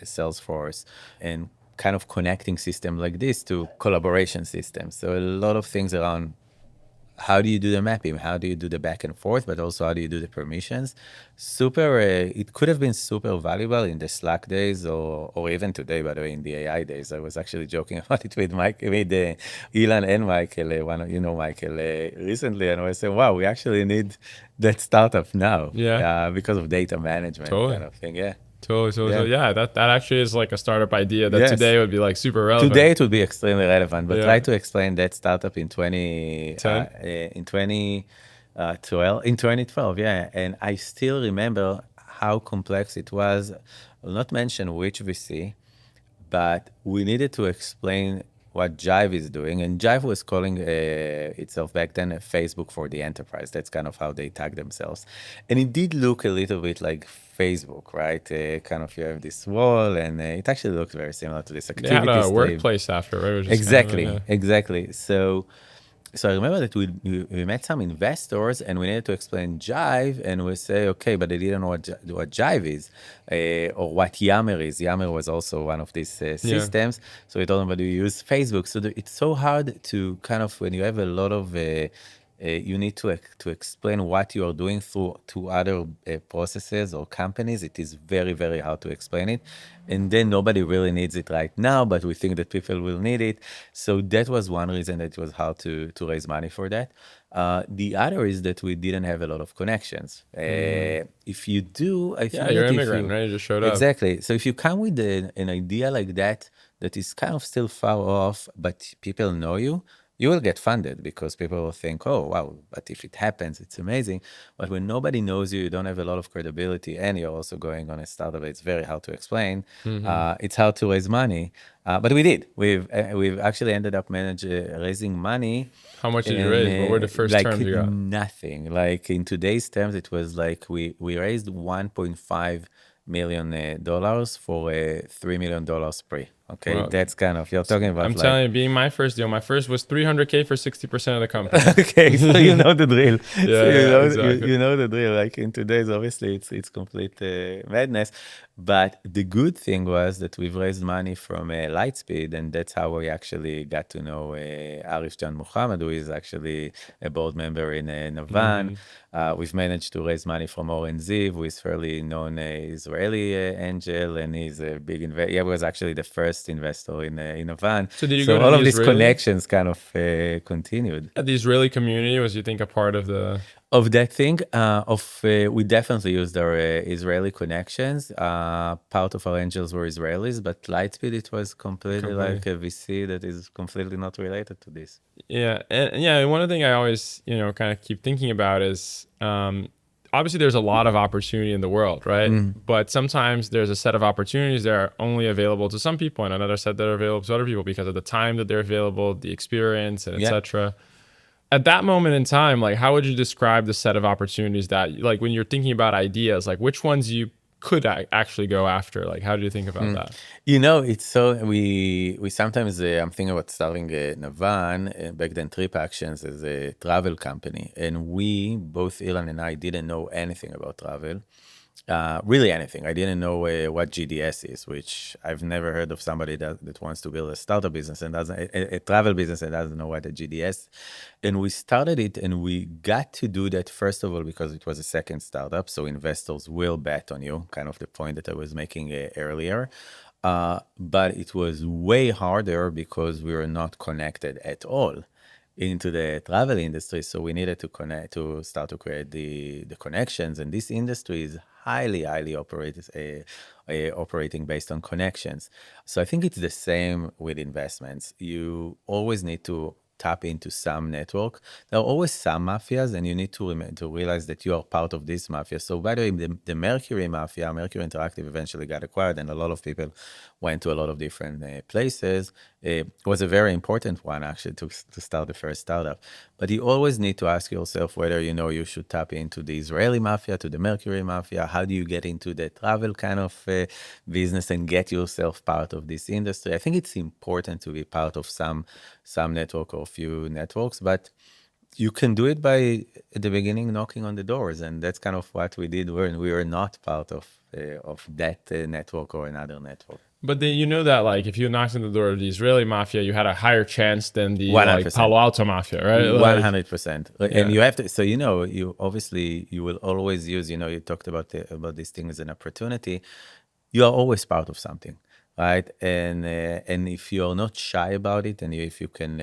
Salesforce, and kind of connecting systems like this to collaboration systems. So a lot of things around how do you do the mapping, how do you do the back and forth, but also how do you do the permissions. It could have been super valuable in the Slack days, or even today, by the way, in the AI days. I was actually joking about it with Elon and Michael, Michael, recently, and I was saying, wow, we actually need that startup now, Yeah. because of data management Totally. kind of thing. Yeah. Totally. Yeah. Yeah, that actually is like a startup idea that Yes. today would be like super Today relevant. it would be extremely relevant, but try Yeah. to explain that startup Ten. in 2012, yeah. And I still remember how complex it was. I'll not mention which VC, but we needed to explain what Jive is doing. And Jive was calling itself back then a Facebook for the enterprise. That's kind of how they tag themselves. And it did look a little bit like Facebook, right? Kind of you have this wall, and it actually looked very similar to this They had activity a stream. workplace after, right? It was just kind of Exactly, yeah. exactly. So I remember that we met some investors and we needed to explain Jive, and we say, okay, but they didn't know what Jive is, or what Yammer is. Yammer was also one of these Yeah. systems. So we told them, but we use Facebook. So it's so hard to kind of, when you have a lot of, you need to explain what you are doing through to other processes or companies. It is very, very hard to explain it. And then nobody really needs it right now, but we think that people will need it. So that was one reason that it was hard to raise money for that. The other is that we didn't have a lot of connections. If you do, I Yeah, think you're that an if immigrant, you, right? You just showed up. exactly. So if you come with an idea like that, that is kind of still far off, but people know you will get funded because people will think, oh, wow, but if it happens, it's amazing. But when nobody knows you, you don't have a lot of credibility, and you're also going on a startup, it's very hard to explain. It's hard to raise money. But we did. We've actually ended up raising money. How much did you And raise? What were the first like terms you got? nothing. Like in today's terms, it was like we raised $1.5 million dollars for a $3 million pre. Okay, Well, that's kind of, you're talking I'm about like, telling you, being my first deal, my first was 300K for 60% of the company. okay, so you know the drill. So Yeah, exactly. you know the drill. Like in today's, obviously, it's complete madness. But the good thing was that we've raised money from Lightspeed, and that's how we actually got to know Arif Jan Muhammad, who is actually a board member in Navan. We've managed to raise money from Oren Ziv, who is fairly known Israeli angel, and he's a big investor. Yeah, he was actually the first investor in Navan. So did you go So to all the of these Israeli? connections kind of continued. The Israeli community was, you think, a part of the? Of that thing, we definitely used our Israeli connections. Part of our angels were Israelis, but Lightspeed, it was completely Company. like a VC that is completely not related to this. Yeah, and yeah, and one thing I always, kind of keep thinking about is, obviously there's a lot of opportunity in the world, right? But sometimes there's a set of opportunities that are only available to some people, and another set that are available to other people because of the time that they're available, the experience, and Yeah. etc. At that moment in time, like, how would you describe the set of opportunities that, like, when you're thinking about ideas, like which ones you could actually go after? Like, how do you think about that? It's so we sometimes I'm thinking about starting Navan, back then Trip Actions, as a travel company, and we both Ilan and I didn't know anything about travel, really anything. I didn't know what GDS is, which I've never heard of somebody that wants to build a startup business and doesn't a travel business and doesn't know what a GDS. And we started it, and we got to do that first of all because it was a second startup, so investors will bet on you. Kind of the point that I was making earlier. But it was way harder because we were not connected at all into the travel industry. So we needed to connect to start to create the connections. And this industry is highly operating based on connections. So I think it's the same with investments. You always need to tap into some network. There are always some mafias, and you need to realize that you are part of this mafia. So by the way, the Mercury Mafia, Mercury Interactive eventually got acquired, and a lot of people went to a lot of different places. It was a very important one, actually, to start the first startup. But you always need to ask yourself whether, you should tap into the Israeli Mafia, to the Mercury Mafia. How do you get into the travel kind of business and get yourself part of this industry? I think it's important to be part of some network or few networks, but you can do it by, at the beginning, knocking on the doors, and that's kind of what we did when we were not part of that network or another network. But then you know that like if you knocked on the door of the Israeli mafia, you had a higher chance than the 100%. like Palo Alto mafia, right? 100%. Yeah. And you have to, so, you obviously, you will always use, you talked about this thing as an opportunity. You are always part of something, right? And if you're not shy about it, and if you can,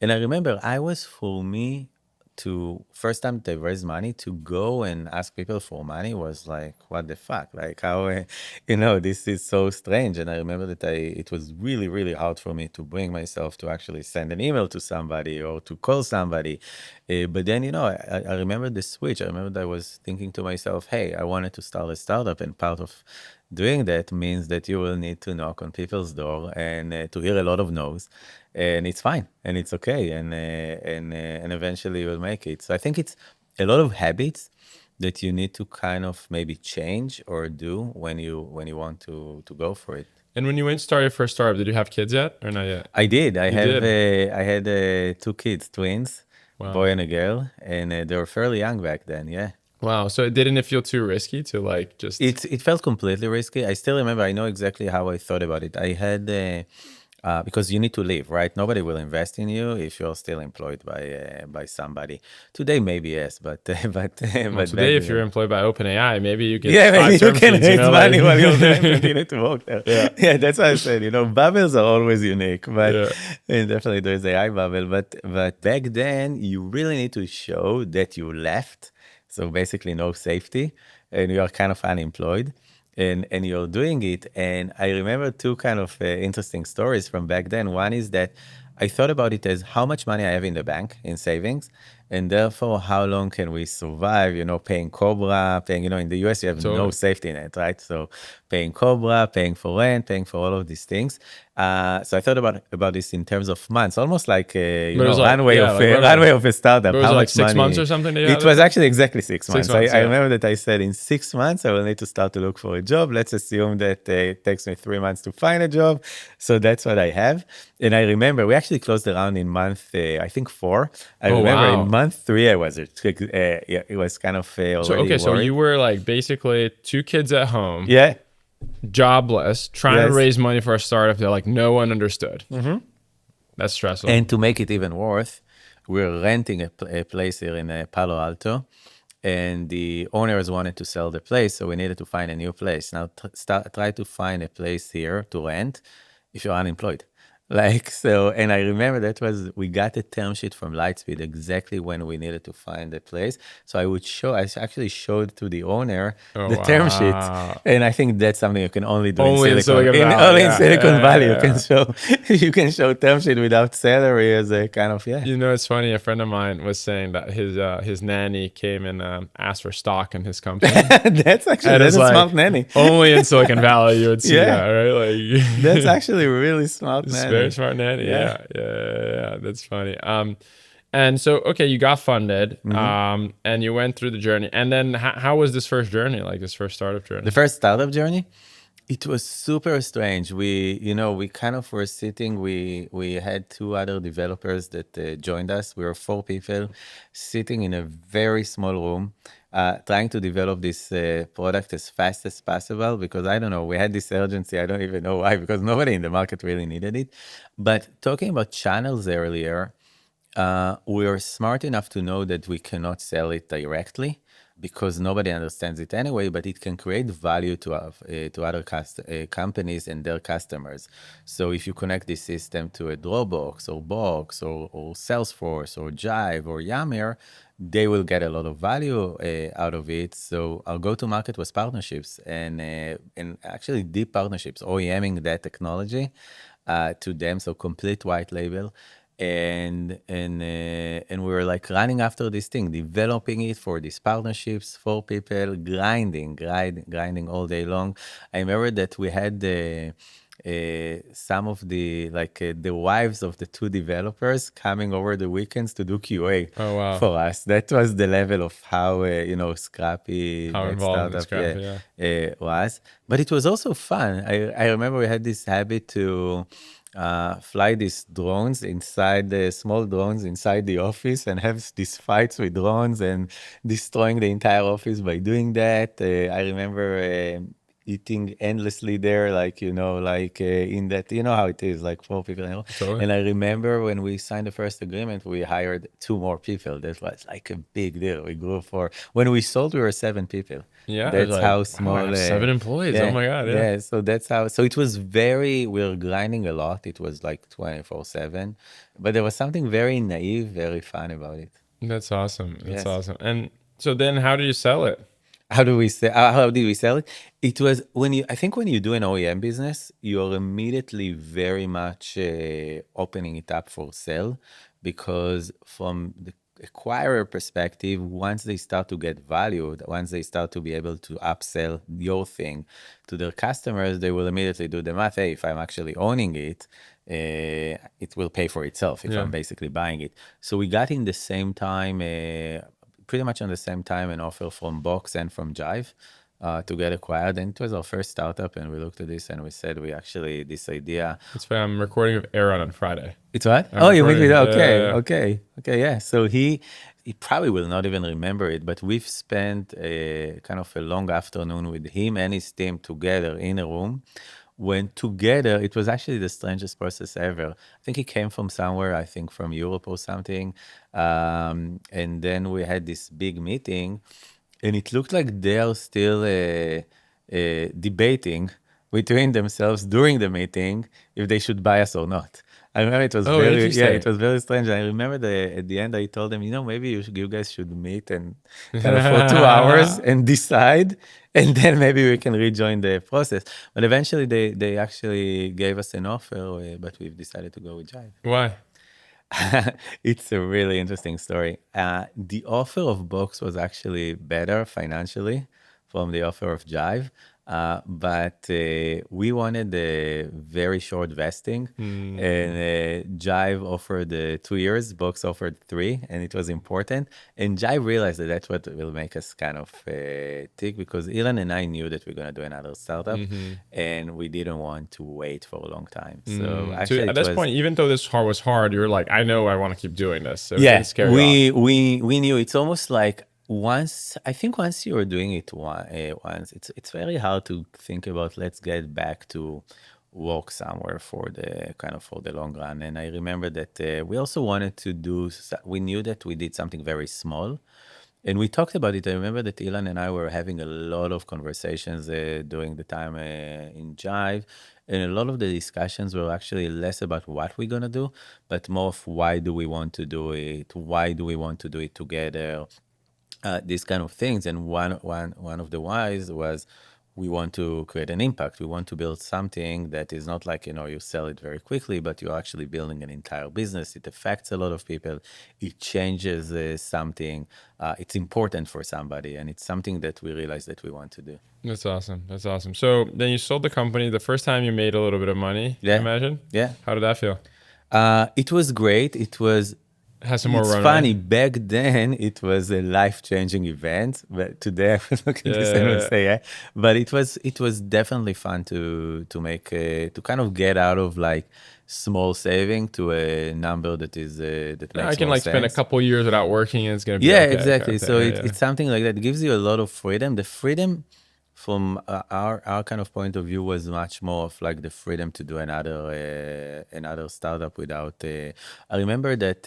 and I remember for me, to first time they raise money, to go and ask people for money was like, what the fuck? Like how, this is so strange. And I remember that it was really, really hard for me to bring myself to actually send an email to somebody or to call somebody. But then, I remember the switch. I remember that I was thinking to myself, hey, I wanted to start a startup, and part of doing that means that you will need to knock on people's door and to hear a lot of no's, and it's fine and it's okay, and eventually you will make it. So I think it's a lot of habits that you need to kind of maybe change or do when you want to go for it. And when you went to start your first startup, did you have kids yet or not yet? I did. I did? had 2 kids, twins, Wow. boy and a girl, and they were fairly young back then. Yeah. Wow. So didn't it feel too risky to like just... It felt completely risky. I still remember, I know exactly how I thought about it. I had, because you need to leave, right? Nobody will invest in you if you're still employed by somebody. Today, maybe yes, but Well, but today, if then, you're employed by OpenAI, maybe you get maybe 5 term you can sheets, raise money like- while you're there and continue to work there. Yeah. Yeah, that's what I said. Bubbles are always unique, but Yeah. and definitely there's AI bubble. But back then, you really need to show that you left. So basically, no safety, and you are kind of unemployed, and you're doing it. And I remember 2 kind of interesting stories from back then. One is that I thought about it as how much money I have in the bank in savings, and therefore how long can we survive, paying Cobra, paying, in the US you have no Totally. safety net, right? So paying Cobra, paying for rent, paying for all of these things. So I thought about this in terms of months, almost like But it was like- runway yeah, of like runway. runway of a startup. But it was How like much 6 money? months or something that you had It at was the- actually exactly 6 months. months, I yeah. remember that I said in 6 months I will need to start to look for a job. Let's assume that it takes me 3 months to find a job. So that's what I have. And I remember we actually closed the round in month, I think 4. I Oh, remember wow. in month 3 I was, it was kind of already So, okay, so worried. you were like basically 2 kids at home, Yeah. jobless, trying to Yes. raise money for a startup that like no one understood. That's stressful. And to make it even worse, we're renting a place here in Palo Alto, and the owners wanted to sell the place, so we needed to find a new place. Now, try to find a place here to rent if you're unemployed. Like, so, and I remember we got a term sheet from Lightspeed exactly when we needed to find a place. So I actually showed to the owner the term sheet. Wow. And I think that's something you can only do Only in in Silicon Silicon Valley, only in yeah, Silicon yeah, Valley. yeah, You can you can show term sheet without salary as a kind of, You know, it's funny. A friend of mine was saying that his nanny came and asked for stock in his company. That's And a it's like, smart nanny. only in Silicon Valley you would see Yeah. that, right? Like That's actually a really smart it's nanny. very smart nanny. Yeah. That's funny. And so okay, you got funded, and you went through the journey. And then how was this first journey, like this first startup journey? The first startup journey, it was super strange. We kind of were sitting, we had 2 other developers that joined us. We were 4 people sitting in a very small room, trying to develop this product as fast as possible, because I don't know, we had this urgency. I don't even know why, because nobody in the market really needed it. But talking about channels earlier, we are smart enough to know that we cannot sell it directly because nobody understands it anyway, but it can create value to other companies and their customers. So if you connect this system to a Dropbox or Box or Salesforce or Jive or Yammer, they will get a lot of value out of it. So our go-to-market was partnerships and actually deep partnerships, OEMing that technology to them, so complete white label. and we were like running after this thing, developing it for these partnerships for people, grinding all day long. I remember that we had some of the wives of the two developers coming over the weekends to do QA Oh wow. for us. That was the level of how scrappy How that involved in startup Scrappy, yeah. was. But it was also fun. I remember we had this habit to fly these drones inside the small drones inside the office and have these fights with drones and destroying the entire office by doing that. I remember eating endlessly there, like, in that, how it is, like 4 people. Totally. And I remember when we signed the first agreement, we hired 2 more people. That was like a big deal. We grew when we sold, we were 7 people. Yeah, it was That's like, how wow, small. I have 7 employees. Oh my God, yeah. So that's how. So it was we were grinding a lot. It was like 24/7, but there was something very naive, very fun about it. That's awesome. That's Yes. awesome. And so then how do you sell it? How did we sell it? It was I think when you do an OEM business, you're immediately very much opening it up for sale, because from the acquirer perspective, once they start to get valued, once they start to be able to upsell your thing to their customers, they will immediately do the math. Hey, if I'm actually owning it, it will pay for itself if Yeah. I'm basically buying it. So we got in the same time, pretty much on the same time, an offer from Box and from Jive to get acquired. And it was our first startup. And we looked at this and we said, this idea. It's fine. I'm recording with Aaron on Friday. It's what? I'm Oh, you meet recording. with, okay, Yeah. okay, yeah. So he probably will not even remember it, but we've spent kind of a long afternoon with him and his team together in a room. When together, it was actually the strangest process ever. I think he came from somewhere, I think from Europe or something. And then we had this big meeting, and it looked like they are still debating between themselves during the meeting if they should buy us or not. I remember it was it was very strange. I remember at the end I told them, maybe you guys should meet and kind of for 2 hours and decide, and then maybe we can rejoin the process. But eventually they actually gave us an offer, but we've decided to go with Jive. Why? It's a really interesting story. The offer of Box was actually better financially from the offer of Jive, but we wanted a very short vesting, and Jive offered 2 years, Box offered 3, and it was important. And Jive realized that that's what will make us kind of tick, because Ilan and I knew that we're going to do another startup, and we didn't want to wait for a long time. So actually, at this point, even though this was hard, you were like, I know I want to keep doing this. So it yeah, didn't scare you off. we knew. It's almost like once you are doing it once, it's very hard to think about, let's get back to work somewhere for the long run. And I remember that we also wanted to we knew that we did something very small, and we talked about it. I remember that Ilan and I were having a lot of conversations during the time in Jive, and a lot of the discussions were actually less about what we're going to do, but more of why do we want to do it? Why do we want to do it together? These kind of things. And one of the whys was, we want to create an impact. We want to build something that is not like, you sell it very quickly, but you're actually building an entire business. It affects a lot of people. It changes something. It's important for somebody, and it's something that we realize that we want to do. That's awesome. That's awesome. So then you sold the company. The first time you made a little bit of money, Yeah. I imagine? Yeah. How did that feel? It was great. It was... Has some more It's runway. funny, back then it was a life-changing event, but today I will look at this and will say, yeah. But it was definitely fun to make to kind of get out of like small saving to a number that is that makes I can more like spend a sense. couple years without working and it's gonna be Yeah, okay, exactly. kind of So thing. it's something like that. It gives you a lot of freedom. The freedom from our kind of point of view was much more of like the freedom to do another startup without. I remember that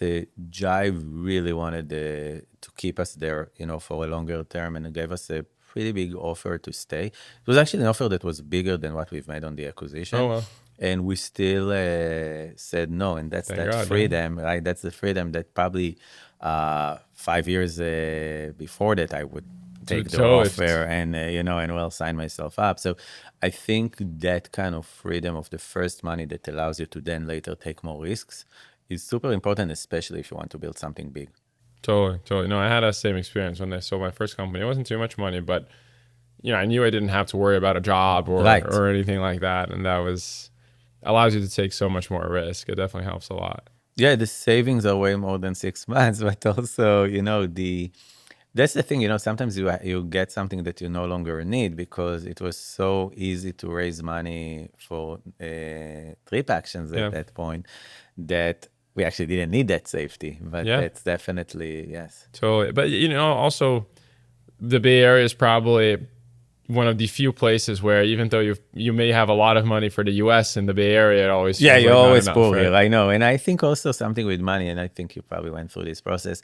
Jive really wanted to keep us there, for a longer term, and it gave us a pretty big offer to stay. It was actually an offer that was bigger than what we've made on the acquisition. Oh, wow. And we still said no, and that's Thank that God, freedom, right? That's the freedom that probably 5 years before that I would take the Totally. offer and and well, sign myself up. So I think that kind of freedom of the first money that allows you to then later take more risks is super important, especially if you want to build something big. Totally. No, I had that same experience when I sold my first company. It wasn't too much money, but I knew I didn't have to worry about a job Right. or anything like that, and that was allows you to take so much more risk. It definitely helps a lot. Yeah, the savings are way more than 6 months, but also, that's the thing, sometimes you get something that you no longer need because it was so easy to raise money for trip actions at Yeah, that point that we actually didn't need that safety. But yeah, that's definitely, yes. totally. But also the Bay Area is probably one of the few places where even though you may have a lot of money for the US in the Bay Area, it always Yeah, feels you're like not always enough, poor right? here. I know. And I think also something with money, and I think you probably went through this process.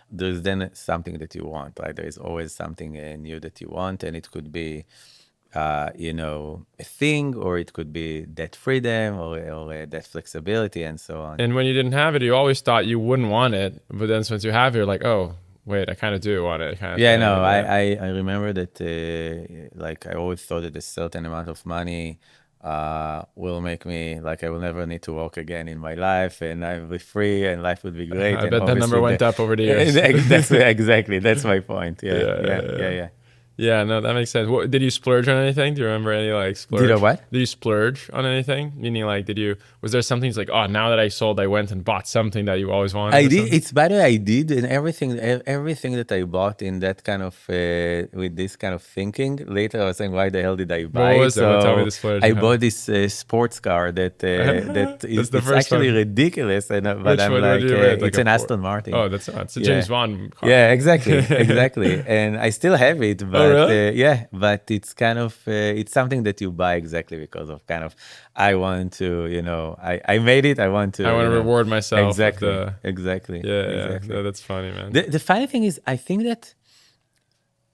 There's then something that you want, right? There is always something new that you want, and it could be, a thing, or it could be that freedom or that flexibility and so on. And when you didn't have it, you always thought you wouldn't want it, but then once you have it, you're like, oh, wait, I kind of do want it, kind of Yeah, thing. no, And I, yeah, I, I remember that, like, I always thought that a certain amount of money will make me, like, I will never need to work again in my life, and I will be free, and life would be great. I And bet that number obviously, went up over the years. that's exactly, that's my point. Yeah, Yeah, yeah, yeah, yeah, yeah. yeah. Yeah, no, that makes sense. What, did you splurge on anything? Do you remember any like Did I splurge? what? Did you splurge on anything? Meaning like, was there something that's like, oh, now that I sold, I went and bought something that you always wanted I or did. something? It's better. I did, and everything that I bought in that kind of with this kind of thinking. Later, I was saying, why the hell did I What buy it? was it? What tell me So the splurge I you had? bought this sports car That's the it's first actually one. ridiculous, and but Which I'm one would like, you rent? Like it's a an Porsche? Aston Martin. Oh, that's not. It's a Yeah, James Bond car. yeah, exactly, and I still have it, Oh, but really? yeah, but it's kind of it's something that you buy exactly because of kind of I want to, I made it. I want I to, want to reward myself with exactly, the. exactly, Yeah, yeah. exactly. No, that's funny, man. The funny thing is, I think that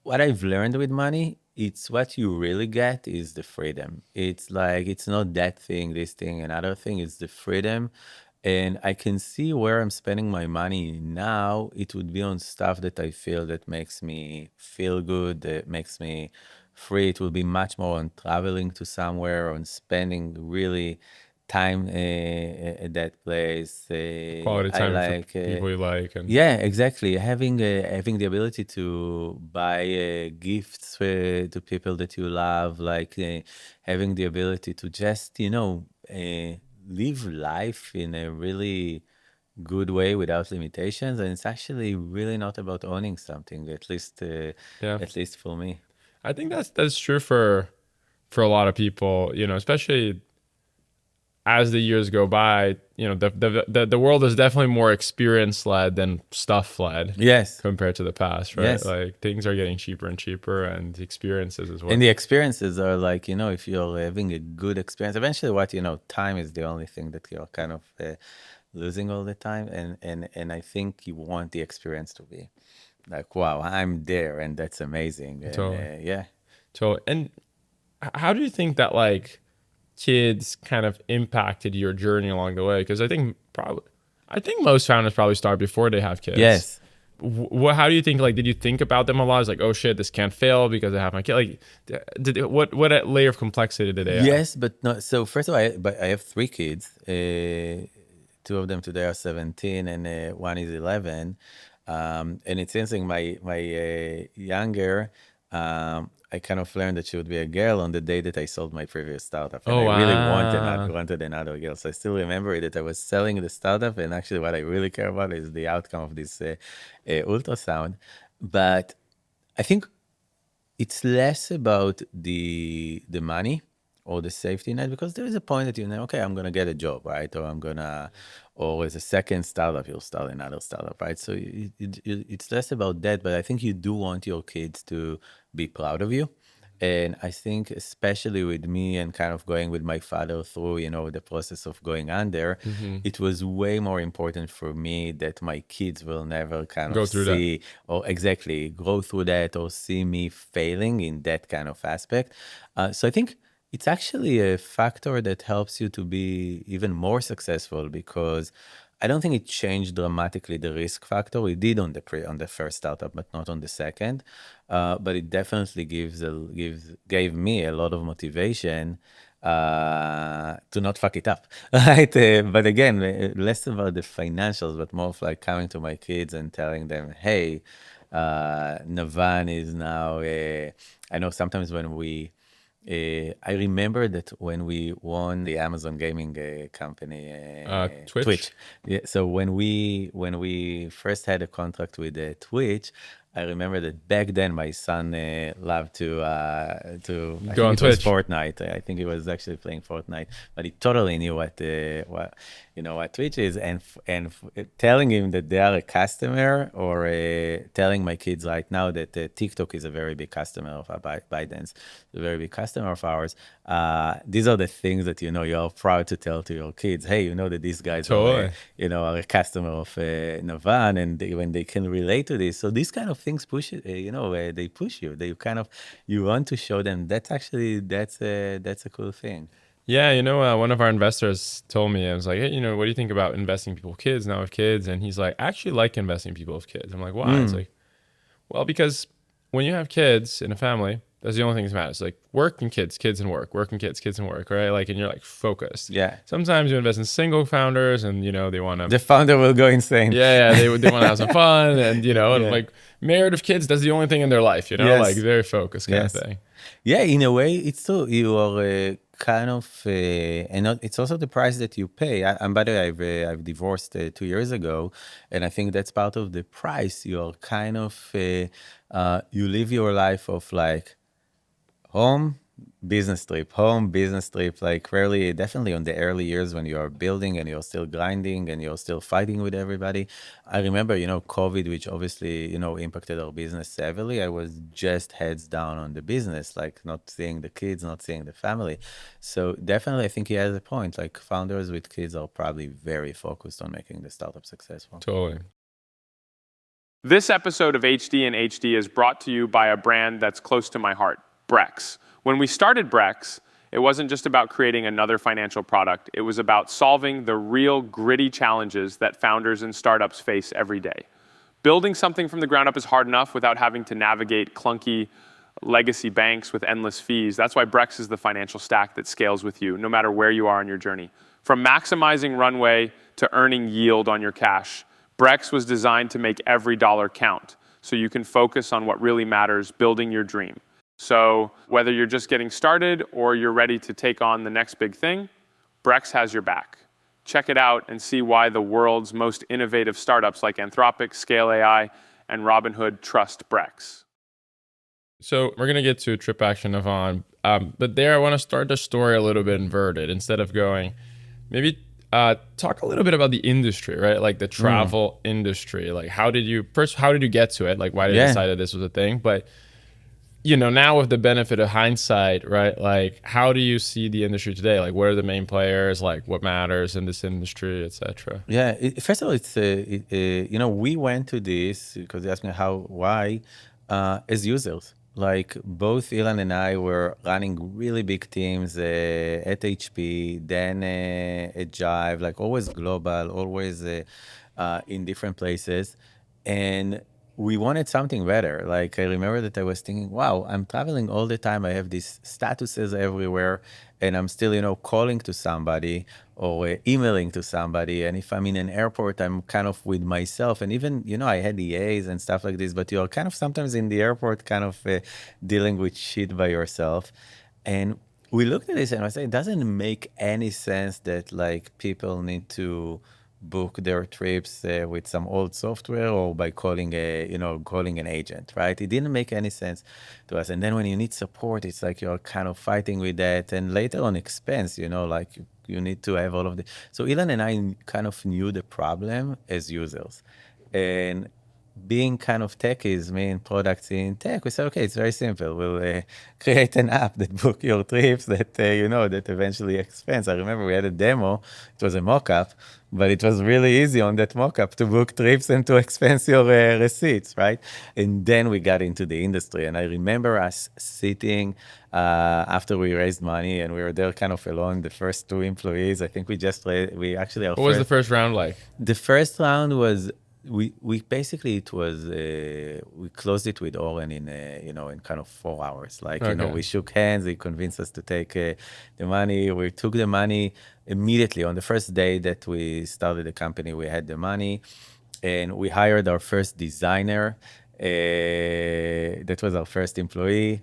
what I've learned with money, it's what you really get is the freedom. It's like, it's not that thing, this thing, another thing, it's the freedom. And I can see where I'm spending my money now. It would be on stuff that I feel that makes me feel good, that makes me free. It will be much more on traveling to somewhere, on spending really time at that place. Quality I time for like. people you like, and Yeah, exactly. Having the ability to buy gifts to people that you love, like having the ability to just live life in a really good way without limitations, and it's actually really not about owning something. yeah, At least for me. I think that's true for a lot of people. Especially as the years go by, the world is definitely more experience led than stuff led Yes, compared to the past, right? yes. Like things are getting cheaper and cheaper, and the experiences as And well. the experiences are like, if you're having a good experience, eventually time is the only thing that you're kind of losing all the time. And I think you want the experience to be like, wow, I'm there, and that's amazing. And Totally, yeah. totally. And how do you think that like kids kind of impacted your journey along the way? Because I think most founders probably start before they have kids. Yes. How do you think, like, did you think about them a lot? It's like, oh shit, this can't fail because I have my kid. Like, what layer of complexity did they add? Yes, but no. So first of all, but I have three kids. Two of them today are 17, and one is 11. And it's interesting. My younger, I kind of learned that she would be a girl on the day that I sold my previous startup, and Oh I really wow. wanted another girl. So I still remember it, that I was selling the startup, and actually, what I really care about is the outcome of this ultrasound. But I think it's less about the money or the safety net, because there is a point that okay, I'm gonna get a job, right? Or as a second startup, you'll start another startup, right? So it's less about that, but I think you do want your kids to be proud of you. And I think, especially with me and kind of going with my father through, the process of going under, Hmm. it was way more important for me that my kids will never kind of Go through that. see or exactly go through that or see me failing in that kind of aspect. So I think it's actually a factor that helps you to be even more successful, because I don't think it changed dramatically the risk factor. It did on the first startup, but not on the second. But it definitely gave me a lot of motivation to not fuck it up, right? But again, less about the financials, but more of like coming to my kids and telling them, hey, Navan is now, I know sometimes when I remember that when we won the Amazon gaming company, Twitch. Twitch. Yeah, so when we first had a contract with Twitch, I remember that back then my son loved to I Go think on it was Twitch. Fortnite. I think he was actually playing Fortnite, but he totally knew what Twitch is, telling him that they are a customer, or telling my kids right now that TikTok is a very big customer of Biden's, a very big customer of ours. These are the things that you're proud to tell to your kids. Hey, you know that these guys Totally. are a customer of Navan, and when they can relate to this, so these kind of things push it. They push you. They kind of you want to show them that's a cool thing. Yeah, one of our investors told me, I was like, hey, what do you think about investing in people with kids now with kids? And he's like, I actually like investing in people with kids. I'm like, why? It's like, well, because when you have kids in a family, that's the only thing that matters. Like work and kids, kids and work, work and kids and work, right? Like, and you're like focused. Yeah. Sometimes you invest in single founders and, they want to, The founder will go insane. yeah, they want to have some fun and, and Yeah. like married with kids, that's the only thing in their life, Yes. like very focused kind Yes. of thing. Yeah, in a way, it's true. You are kind of, it's also the price that you pay. And by the way, I've divorced 2 years ago, and I think that's part of the price. You are kind of, you live your life of like home, business trip, like rarely, definitely on the early years when you're building and you're still grinding and you're still fighting with everybody. I remember, COVID, which obviously, impacted our business heavily. I was just heads down on the business, like not seeing the kids, not seeing the family. So definitely, I think he has a point. Like founders with kids are probably very focused on making the startup successful. Totally. This episode of HD and HD is brought to you by a brand that's close to my heart, Brex. When we started Brex, it wasn't just about creating another financial product. It was about solving the real gritty challenges that founders and startups face every day. Building something from the ground up is hard enough without having to navigate clunky legacy banks with endless fees. That's why Brex is the financial stack that scales with you, no matter where you are on your journey. From maximizing runway to earning yield on your cash, Brex was designed to make every dollar count so you can focus on what really matters, building your dream. So whether you're just getting started or you're ready to take on the next big thing, Brex has your back. Check it out and see why the world's most innovative startups like Anthropic, Scale AI, and Robinhood trust Brex. So we're going to get to Trip Action Navan. But there I want to start the story a little bit inverted. Instead of going, maybe talk a little bit about the industry, right? Like the travel industry. Like how did you get to it? Like why did you decide that this was a thing? But now with the benefit of hindsight, right? Like, how do you see the industry today? Like, what are the main players? Like, what matters in this industry, etc. Yeah, first of all, it's we went to this because you asked me why, as users. Like both Ilan and I were running really big teams at HP, then at Jive, like always global, always in different places, and we wanted something better. Like I remember that I was thinking, wow, I'm traveling all the time. I have these statuses everywhere, and I'm still, calling to somebody or emailing to somebody. And if I'm in an airport, I'm kind of with myself. And even, I had EAs and stuff like this, but you're kind of sometimes in the airport kind of dealing with shit by yourself. And we looked at this and I said, it doesn't make any sense that like people need to book their trips with some old software or by calling an agent, right? It didn't make any sense to us. And then when you need support, it's like you're kind of fighting with that. And later on expense, like you need to have all of the. So Ilan and I kind of knew the problem as users. And being kind of techies, me and products in tech, we said, okay, it's very simple. We'll create an app that book your trips that, that eventually expense. I remember we had a demo. It was a mock-up, but it was really easy on that mock-up to book trips and to expense your receipts, right? And then we got into the industry. And I remember us sitting after we raised money and we were there kind of alone, the first 2 employees. I think we actually... What was the first round like? The first round was we basically it was we closed it with Oren in in kind of 4 hours. Like Okay. we shook hands. He convinced us to take the money. We took the money immediately on the first day that we started the company. We had the money, and we hired our first designer. That was our first employee.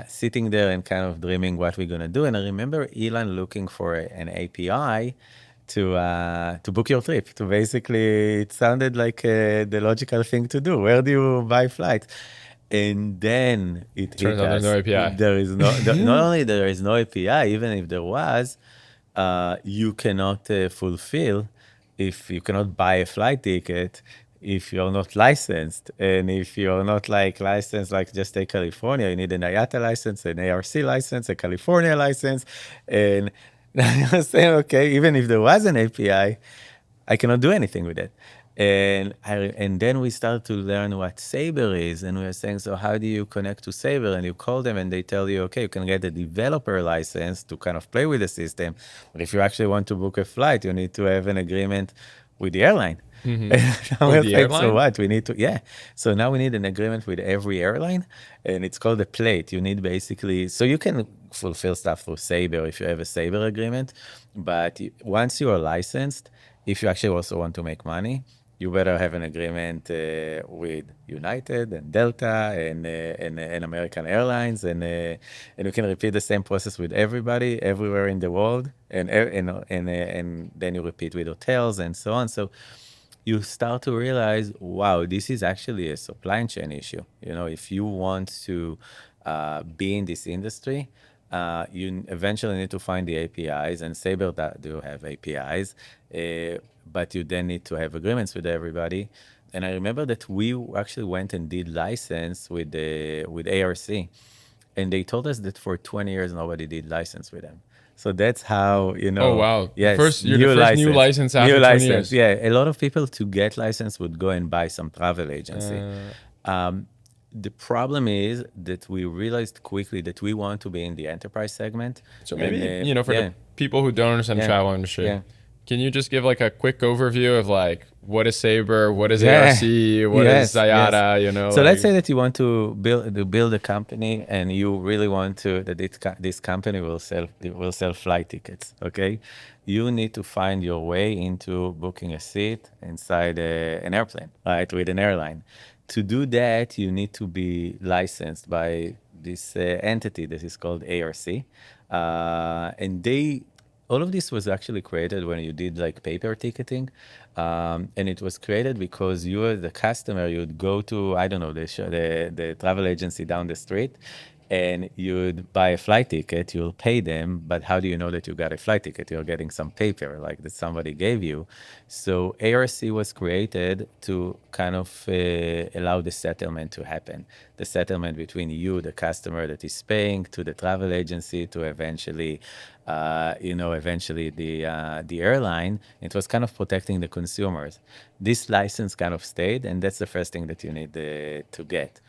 Sitting there and kind of dreaming what we're gonna do. And I remember Elon looking for an API to book your trip. To basically, it sounded like the logical thing to do. Where do you buy flights? And then it hit Turns out there's us. no API. There is not only there is no API, even if there was, you cannot fulfill if you cannot buy a flight ticket if you're not licensed. And if you're not like licensed, like just take California, you need an IATA license, an ARC license, a California license. And I was saying, okay, even if there was an API, I cannot do anything with it. And then we started to learn what Sabre is, and we were saying, so how do you connect to Sabre? And you call them, and they tell you, okay, you can get a developer license to kind of play with the system, but if you actually want to book a flight, you need to have an agreement with the airline. Mm-hmm. And With we're the like, so airline? what? We need to, yeah. So now we need an agreement with every airline, and it's called a plate. You need basically, so you can fulfill stuff through Sabre if you have a Sabre agreement, but once you are licensed, if you actually also want to make money, you better have an agreement with United and Delta and American Airlines, and you can repeat the same process with everybody everywhere in the world, and then you repeat with hotels and so on. So you start to realize, wow, this is actually a supply chain issue. If you want to be in this industry, you eventually need to find the APIs, and Sabre do have APIs, but you then need to have agreements with everybody. And I remember that we actually went and did license with ARC, and they told us that for 20 years nobody did license with them. So that's how, Oh wow. yes, You're the first new license after 20 years. Yeah, a lot of people to get license would go and buy some travel agency. The problem is that we realized quickly that we want to be in the enterprise segment. So maybe, And, for the people who don't understand the travel industry, yeah. can you just give like a quick overview of like, what is Sabre, what is Yeah. ARC, what is IATA, So like, let's say that you want to build a company, and you really want to that this company will sell flight tickets. Okay, you need to find your way into booking a seat inside an airplane, right, with an airline. To do that, you need to be licensed by this entity that is called ARC, and all of this was actually created when you did like paper ticketing. And it was created because you as the customer, you'd go to, I don't know, the travel agency down the street, and you'd buy a flight ticket, you'll pay them, but how do you know that you got a flight ticket? You're getting some paper like that somebody gave you. So ARC was created to kind of allow the settlement to happen. The settlement between you, the customer that is paying, to the travel agency, to eventually the airline. It was kind of protecting the consumers. This license kind of stayed, and that's the first thing that you need to get.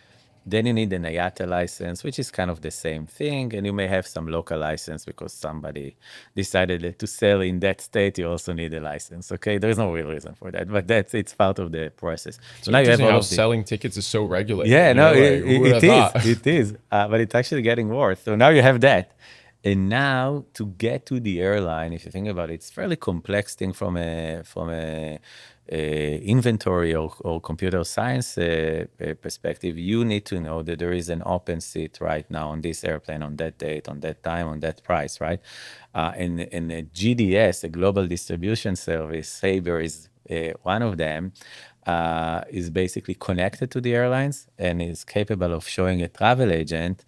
Then you need an IATA license, which is kind of the same thing, and you may have some local license because somebody decided that to sell in that state, you also need a license. Okay, there's no real reason for that, but it's part of the process. So now you have all how selling tickets is so regulated. Yeah, no, who would have thought? it is, but it's actually getting worse. So now you have that. And now to get to the airline, if you think about it, it's fairly complex thing from a inventory or computer science perspective. You need to know that there is an open seat right now on this airplane, on that date, on that time, on that price, right? And a GDS, a global distribution service, Sabre is one of them, is basically connected to the airlines and is capable of showing a travel agent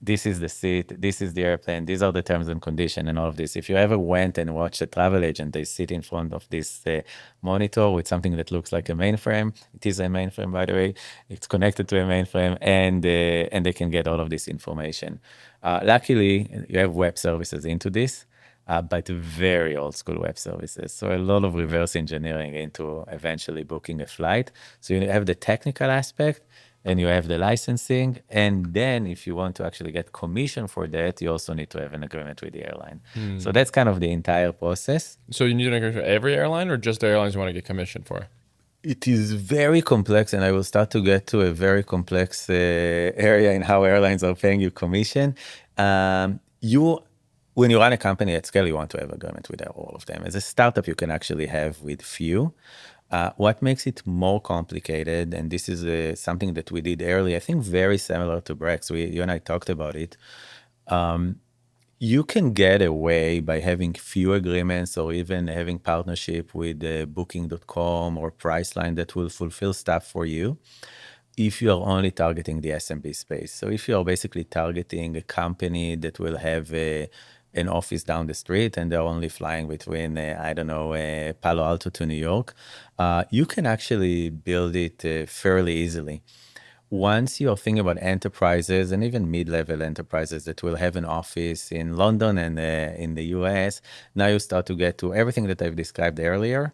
this is the seat, this is the airplane, these are the terms and conditions and all of this. If you ever went and watched a travel agent, they sit in front of this monitor with something that looks like a mainframe. It is a mainframe, by the way. It's connected to a mainframe, and they can get all of this information. Luckily, you have web services into this, but very old school web services. So a lot of reverse engineering into eventually booking a flight. So you have the technical aspect, and you have the licensing. And then if you want to actually get commission for that, you also need to have an agreement with the airline. So that's kind of the entire process. So you need an agreement for every airline, or just the airlines you want to get commission for? It is very complex, and I will start to get to a very complex area in how airlines are paying you commission. You, when you run a company at scale, you want to have agreement with all of them. As a startup, you can actually have with few. What makes it more complicated, and this is something that we did early, I think very similar to Brex, you and I talked about it. You can get away by having few agreements or even having partnership with booking.com or Priceline that will fulfill stuff for you if you are only targeting the SMB space. So if you are basically targeting a company that will have an office down the street and they're only flying between, I don't know, Palo Alto to New York, you can actually build it fairly easily. Once you're thinking about enterprises and even mid-level enterprises that will have an office in London and in the US, now you start to get to everything that I've described earlier,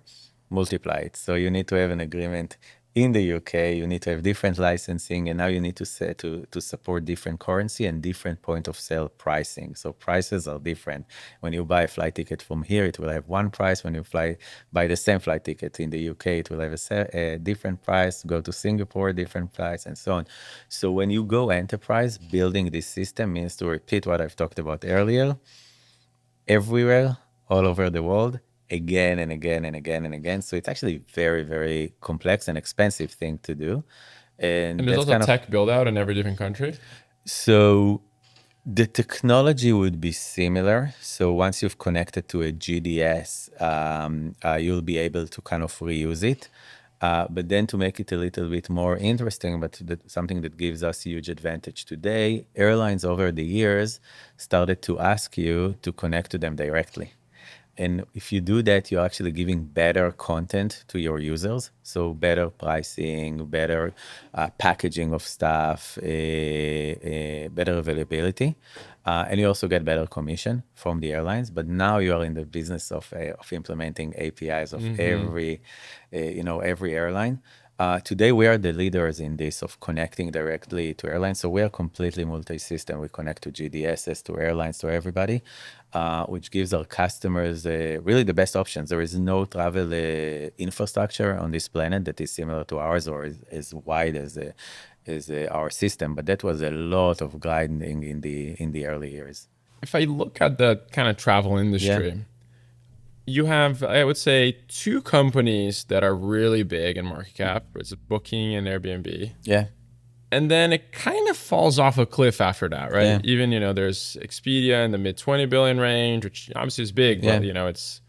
multiply it. So you need to have an agreement in the UK, you need to have different licensing, and now you need to set to support different currency and different point of sale pricing. So prices are different. When you buy a flight ticket from here, it will have one price. When you buy the same flight ticket in the UK, it will have a different price. Go to Singapore, different price, and so on. So when you go enterprise, building this system means to repeat what I've talked about earlier, everywhere, all over the world, again and again and again and again. So it's actually very, very complex and expensive thing to do. And And there's that's also kind of, tech build out in every different country. so the technology would be similar. So once you've connected to a GDS, you'll be able to kind of reuse it. But then to make it a little bit more interesting, but something that gives us huge advantage today, airlines over the years started to ask you to connect to them directly. And if you do that, you're actually giving better content to your users. So better pricing, better packaging of stuff, better availability. And you also get better commission from the airlines. But now you are in the business of implementing APIs of every airline. Today, we are the leaders in this of connecting directly to airlines. So we are completely multi-system. We connect to GDSs, to airlines, to everybody, which gives our customers really the best options. There is no travel infrastructure on this planet that is similar to ours or is as wide as our system. But that was a lot of grinding in the early years. If I look at the kind of travel Yeah, industry, you have, I would say, two companies that are really big in market cap. It's Booking and Airbnb. yeah, And then it kind of falls off a cliff after that, right? yeah, Even, there's Expedia in the mid 20 billion range, which obviously is big, yeah, but, it's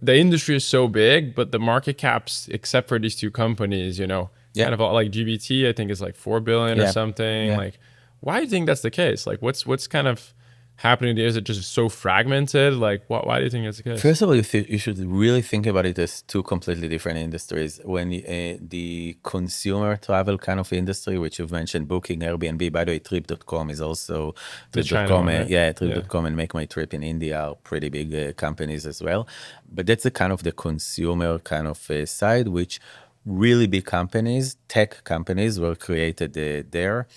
the industry is so big, but the market caps, except for these two companies, yeah, kind of all, like GBT, I think is like 4 billion or yeah, something. yeah. Like, why do you think that's the case? Like, what's kind of happening there? Is it just so fragmented? Like, why do you think that's the case? First of all, you should really think about it as two completely different industries. When the consumer travel kind of industry, which you've mentioned, Booking, Airbnb, by the way, Trip.com is also The China Trip.com. one, right? Yeah, Yeah. Trip.com and Make My Trip in India are pretty big companies as well. But that's the kind of the consumer kind of side, which really big companies, tech companies, were created there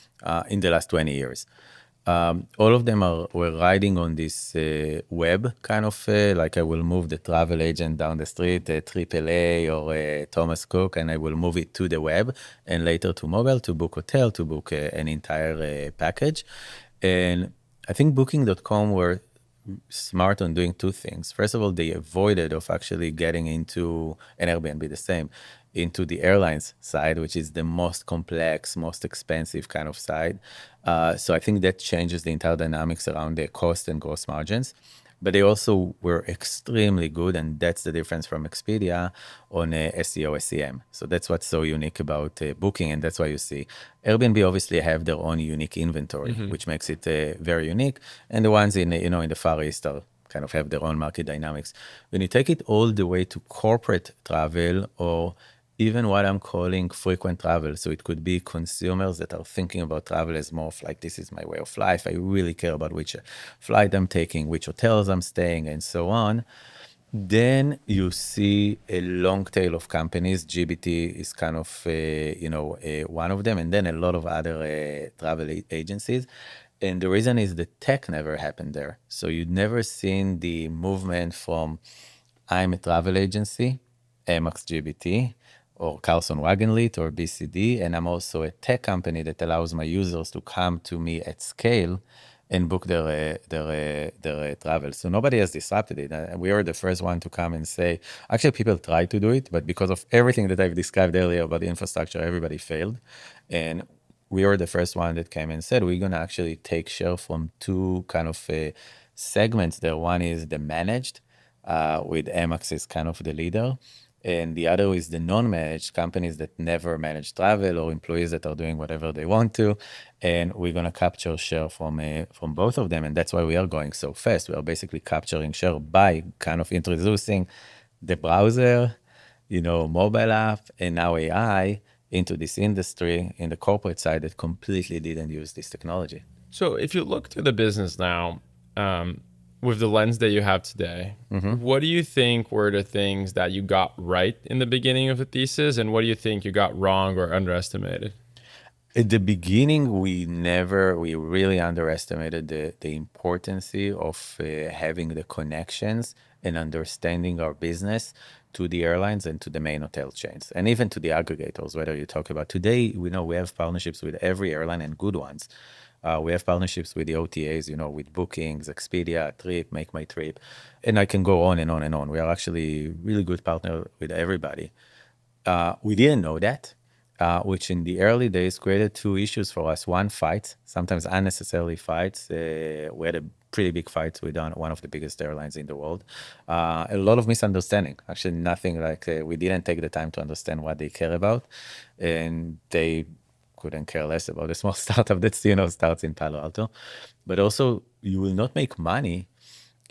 in the last 20 years. All of them were riding on this web kind of like I will move the travel agent down the street, AAA or Thomas Cook, and I will move it to the web and later to mobile to book hotel, to book an entire package. And I think Booking.com were smart on doing two things. First of all, they avoided of actually getting into, an Airbnb the same, into the airlines side, which is the most complex, most expensive kind of side. So I think that changes the entire dynamics around the cost and gross margins. But they also were extremely good, and that's the difference from Expedia on SEO, SEM. So that's what's so unique about Booking, and that's why you see Airbnb obviously have their own unique inventory, which makes it very unique. And the ones in the Far East are kind of have their own market dynamics. When you take it all the way to corporate travel or even what I'm calling frequent travel. So it could be consumers that are thinking about travel as more of like, this is my way of life. I really care about which flight I'm taking, which hotels I'm staying, and so on. Then you see a long tail of companies. GBT is kind of, one of them, and then a lot of other travel agencies. And the reason is the tech never happened there. So you'd never seen the movement from I'm a travel agency, Amex GBT, or Carlson Wagonlit or BCD. And I'm also a tech company that allows my users to come to me at scale and book their travel. So nobody has disrupted it. We are the first one to come and say, actually, people try to do it, but because of everything that I've described earlier about the infrastructure, everybody failed. And we were the first one that came and said, we're going to actually take share from two kind of segments there. One is the managed, with Amex is kind of the leader. And the other is the non-managed companies that never manage travel or employees that are doing whatever they want to. And we're going to capture share from both of them. And that's why we are going so fast. We are basically capturing share by kind of introducing the browser, mobile app, and now AI into this industry in the corporate side that completely didn't use this technology. So if you look to the business now, with the lens that you have today, what do you think were the things that you got right in the beginning of the thesis, and what do you think you got wrong or underestimated? At the beginning, we really underestimated the importance of having the connections and understanding our business to the airlines and to the main hotel chains, and even to the aggregators, whether you talk about today, we know we have partnerships with every airline and good ones. We have partnerships with the OTAs, with Bookings, Expedia, Trip, Make My Trip, and I can go on and on and on. We are actually really good partner with everybody. We didn't know that, which in the early days created two issues for us. One, fight, sometimes unnecessarily fights. We had a pretty big fight with one of the biggest airlines in the world. A lot of misunderstanding. Actually, nothing like we didn't take the time to understand what they care about. And they couldn't care less about a small startup that starts in Palo Alto. But also, you will not make money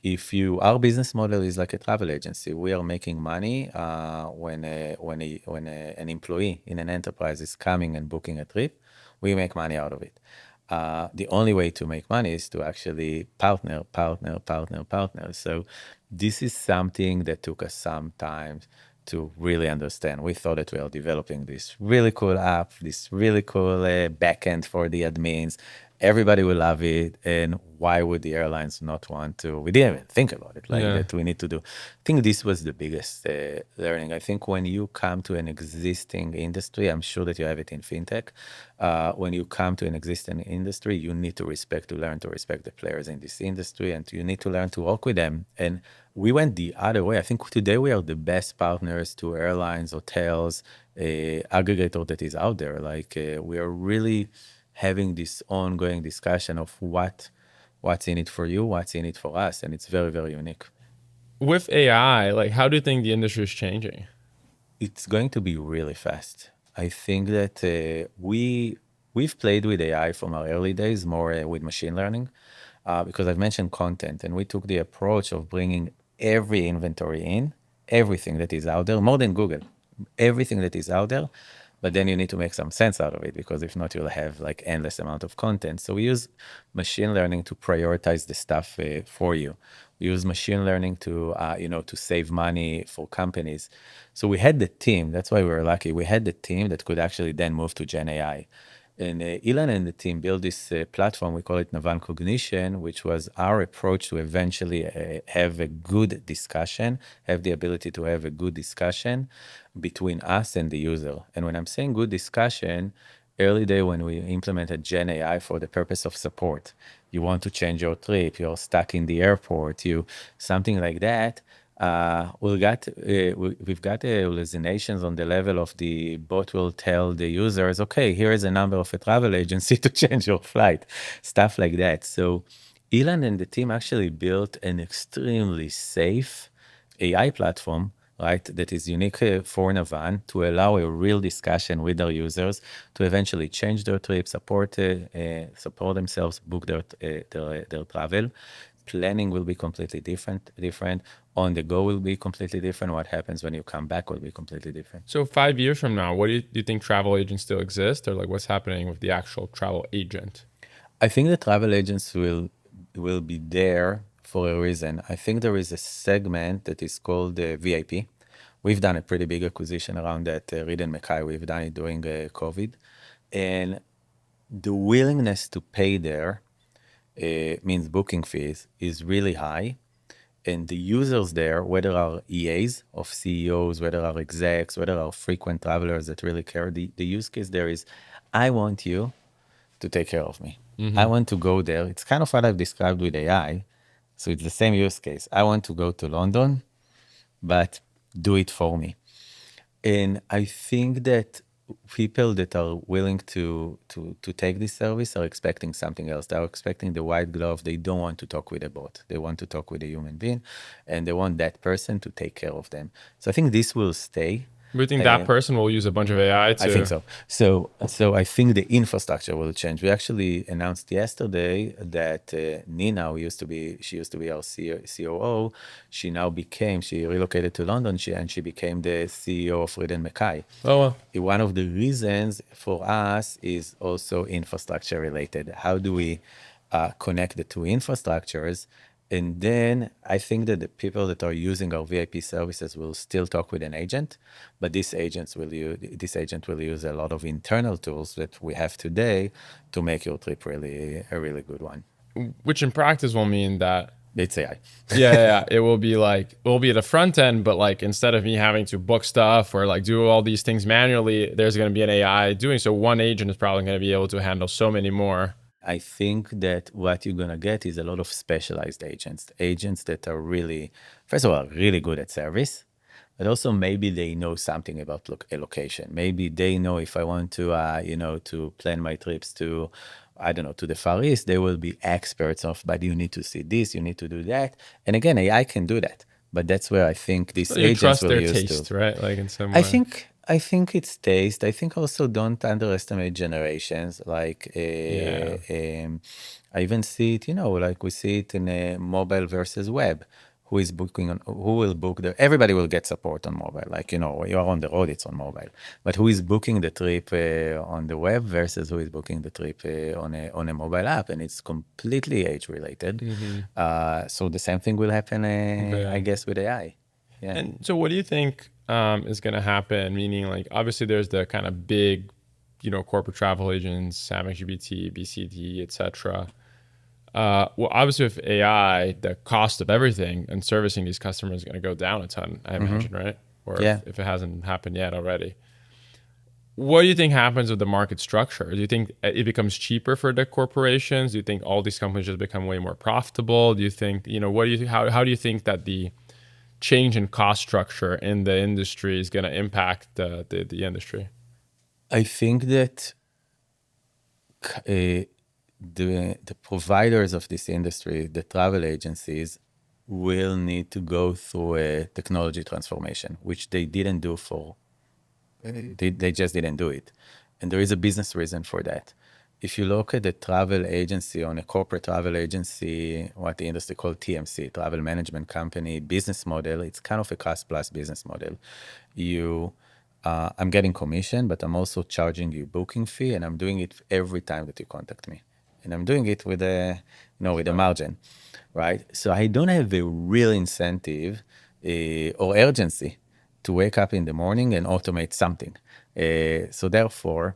if our business model is like a travel agency. We are making money when an employee in an enterprise is coming and booking a trip. We make money out of it. The only way to make money is to actually partner. So this is something that took us some time to really understand. We thought that we are developing this really cool app, this really cool backend for the admins. Everybody will love it. And why would the airlines not want to? We didn't even think about it like that we need to do. I think this was the biggest learning. I think when you come to an existing industry, I'm sure that you have it in fintech. When you come to an existing industry, you need to learn to respect the players in this industry, and you need to learn to work with them. And we went the other way. I think today we are the best partners to airlines, hotels, aggregator that is out there. We are really having this ongoing discussion of what's in it for you, what's in it for us, and it's very, very unique. With AI, like, how do you think the industry is changing? It's going to be really fast. I think that we've played with AI from our early days, more with machine learning, because I've mentioned content, and we took the approach of bringing every inventory in, everything that is out there, more than Google, everything that is out there. But then you need to make some sense out of it, because if not, you'll have like endless amount of content. So we use machine learning to prioritize the stuff for you. We use machine learning to save money for companies. So we had the team. That's why we were lucky. We had the team that could actually then move to Gen AI. And Ilan and the team built this platform. We call it Navan Cognition, which was our approach to eventually have a good discussion, have the ability to have a good discussion between us and the user. And when I'm saying good discussion, early day when we implemented Gen AI for the purpose of support, you want to change your trip, you're stuck in the airport, something like that. We've got hallucinations on the level of the bot will tell the users, okay, here is a number of a travel agency to change your flight, stuff like that. So Ilan and the team actually built an extremely safe AI platform, right, that is unique for Navan, to allow a real discussion with their users to eventually change their trip, support themselves, book their travel. Planning will be completely different. On the go will be completely different. What happens when you come back will be completely different. So 5 years from now, do you think travel agents still exist, or like what's happening with the actual travel agent? I think the travel agents will be there for a reason. I think there is a segment that is called VIP. We've done a pretty big acquisition around that, Reed and Mackay. We've done it during COVID. And the willingness to pay there means booking fees is really high. And the users there, whether are EAs of CEOs, whether are execs, whether are frequent travelers that really care, the use case there is, I want you to take care of me. I want to go there. It's kind of what I've described with AI. So it's the same use case. I want to go to London, but do it for me. And I think that people that are willing to take this service are expecting something else. They're expecting the white glove. They don't want to talk with a bot. They want to talk with a human being, and they want that person to take care of them. So I think this will stay. We think that person will use a bunch of AI to. I think so. So I think the infrastructure will change. We actually announced yesterday that Nina, who she used to be our COO, she relocated to London, and she became the CEO of Reed & Mackay. Oh, well. One of the reasons for us is also infrastructure related. How do we connect the two infrastructures? And then I think that the people that are using our VIP services will still talk with an agent, but this agent will use a lot of internal tools that we have today to make your trip really a really good one. Which in practice will mean that it's AI. yeah. It will be at the front end, but like instead of me having to book stuff or like do all these things manually, there's going to be an AI doing so. One agent is probably going to be able to handle so many more. I think that what you're going to get is a lot of specialized agents that are really, first of all, really good at service, but also maybe they know something about a location. Maybe they know if I want to, to plan my trips to, I don't know, to the Far East, they will be experts of, but you need to see this, you need to do that. And again, AI can do that. But that's where I think these agents trust will their use taste, to. right? Like in some way. I think it's taste. I think also don't underestimate generations. Like, I even see it, like we see it in a mobile versus web. Who will book everybody will get support on mobile. Like, you are on the road, it's on mobile. But who is booking the trip on the web versus who is booking the trip on a mobile app? And it's completely age related. So the same thing will happen, I guess, with AI. Yeah. And so what do you think is going to happen? Meaning, like, obviously there's the kind of big, corporate travel agents, AmexGBT, BCD, etc. Well, obviously with AI, the cost of everything and servicing these customers is going to go down a ton, I imagine, right? Or if it hasn't happened yet already. What do you think happens with the market structure? Do you think it becomes cheaper for the corporations? Do you think all these companies just become way more profitable? Do you think, how do you think that the change in cost structure in the industry is going to impact the industry? I think that the providers of this industry, the travel agencies, will need to go through a technology transformation, which they didn't do they just didn't do it. And there is a business reason for that. If you look at the travel agency, on a corporate travel agency, what the industry called TMC, travel management company business model, it's kind of a cost plus business model. I'm getting commission, but I'm also charging you booking fee, and I'm doing it every time that you contact me. And I'm doing it with a margin, right? So I don't have a real incentive or urgency to wake up in the morning and automate something. So therefore,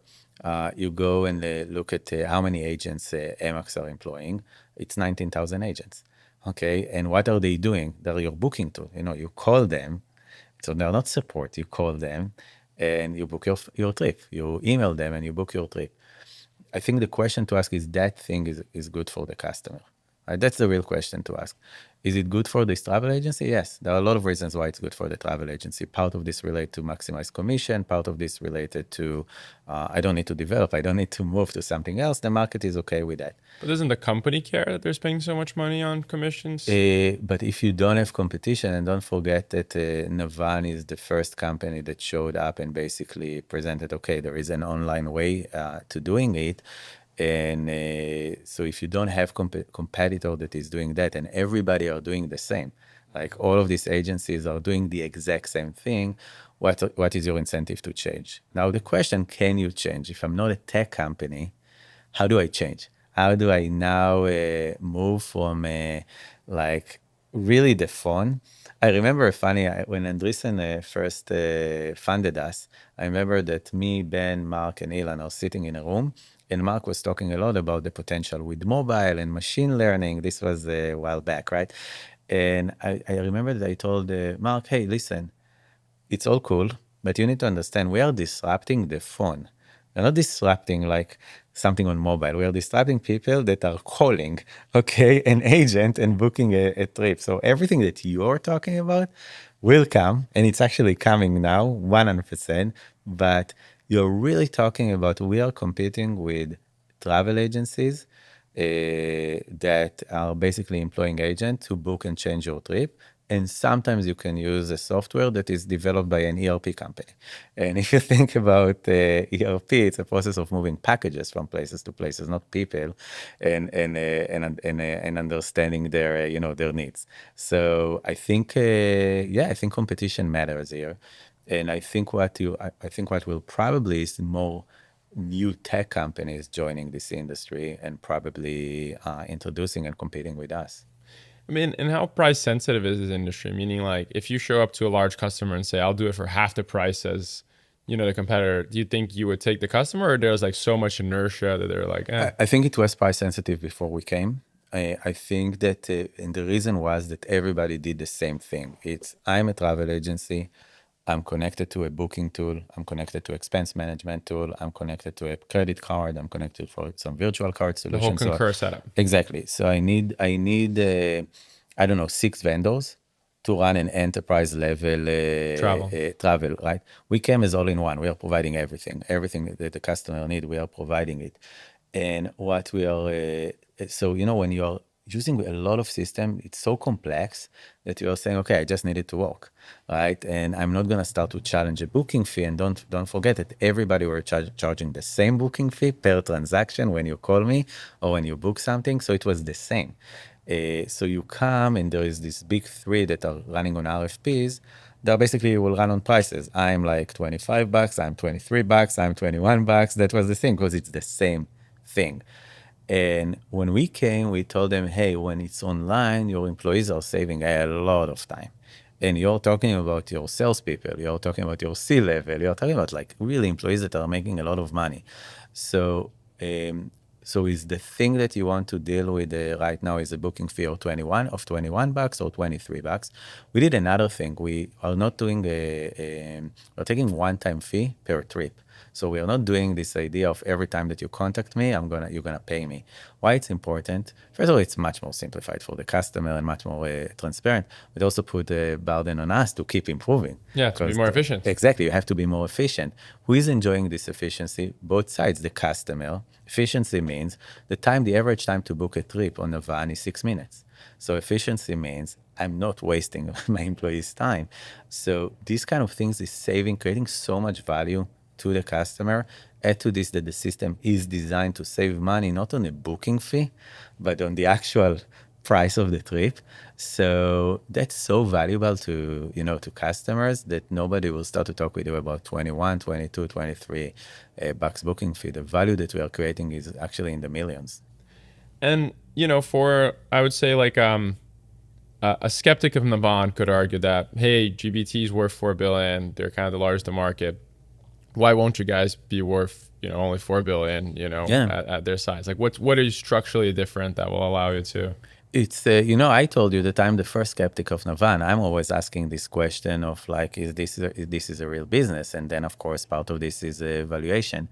you go and look at how many agents Amex are employing. It's 19,000 agents. Okay, and what are they doing? They're your booking tool. You call them, so they're not support. You call them, and you book your trip. You email them, and you book your trip. I think the question to ask is that thing is good for the customer. That's the real question to ask. Is it good for this travel agency? Yes. There are a lot of reasons why it's good for the travel agency. Part of this related to maximize commission. Part of this related to, I don't need to develop. I don't need to move to something else. The market is okay with that. But doesn't the company care that they're spending so much money on commissions? But if you don't have competition, and don't forget that Navan is the first company that showed up and basically presented, okay, there is an online way to doing it. And so if you don't have competitor that is doing that, and everybody are doing the same, like all of these agencies are doing the exact same thing, what is your incentive to change? Now the question, can you change? If I'm not a tech company, how do I change? How do I now move from really the phone? I remember when Andreessen first funded us, I remember that me, Ben, Mark, and Ilan are sitting in a room, and Mark was talking a lot about the potential with mobile and machine learning. This was a while back, right? And I remember that I told Mark, hey, listen, it's all cool, but you need to understand we are disrupting the phone. We're not disrupting like something on mobile. We are disrupting people that are calling, okay, an agent and booking a trip. So everything that you're talking about will come, and it's actually coming now, 100%. But you're really talking about we are competing with travel agencies that are basically employing agents to book and change your trip. And sometimes you can use a software that is developed by an ERP company. And if you think about ERP, it's a process of moving packages from places to places, not people, and understanding their their needs. So I think I think competition matters here, and I think I think what will probably is more new tech companies joining this industry and probably introducing and competing with us. I mean, and how price sensitive is this industry? Meaning, like, if you show up to a large customer and say, "I'll do it for half the price as, the competitor," do you think you would take the customer, or there's like so much inertia that they're like, eh? I think it was price sensitive before we came. I think that, and the reason was that everybody did the same thing. I'm a travel agency. I'm connected to a booking tool. I'm connected to expense management tool. I'm connected to a credit card. I'm connected for some virtual card The whole solutions. Concur setup. Exactly. So I need, I don't know, 6 vendors to run an enterprise level travel, right? We came as all in one. We are providing everything that the customer need. We are providing it. And what we are, so, when you are using a lot of system, it's so complex that you are saying, okay, I just need it to work, right? And I'm not going to start to challenge a booking fee. And don't forget that everybody were charging the same booking fee per transaction when you call me or when you book something. So it was the same. So you come and there is this big three that are running on RFPs. They basically will run on prices. I'm like $25, I'm $23, I'm $21. That was the thing because it's the same thing. And when we came, we told them, hey, when it's online, your employees are saving a lot of time. And you're talking about your salespeople, you're talking about your C-level, you're talking about like really employees that are making a lot of money. So, so is the thing that you want to deal with right now is a booking fee of $21 bucks or $23. We did another thing. We are not doing we're taking one-time fee per trip. So we are not doing this idea of every time that you contact me, you're gonna pay me. Why it's important? First of all, it's much more simplified for the customer and much more transparent. But also put a burden on us to keep improving. Yeah, to be more efficient. Exactly, you have to be more efficient. Who is enjoying this efficiency? Both sides. The customer. Efficiency means the average time to book a trip on Navan is 6 minutes. So efficiency means I'm not wasting my employees' time. So these kind of things is creating so much value to the customer. Add to this that the system is designed to save money, not on a booking fee, but on the actual price of the trip. So that's so valuable to, to customers that nobody will start to talk with you about 21, 22, 23 bucks booking fee. The value that we are creating is actually in the millions. And, for, I would say like, a skeptic of Navan could argue that, hey, GBT is worth $4 billion. They're kind of the largest in the market. Why won't you guys be worth, only $4 billion, at their size? Like what is structurally different that will allow you to? It's, I told you that I'm the first skeptic of Navan. I'm always asking this question of like, is this a real business? And then of course, part of this is valuation.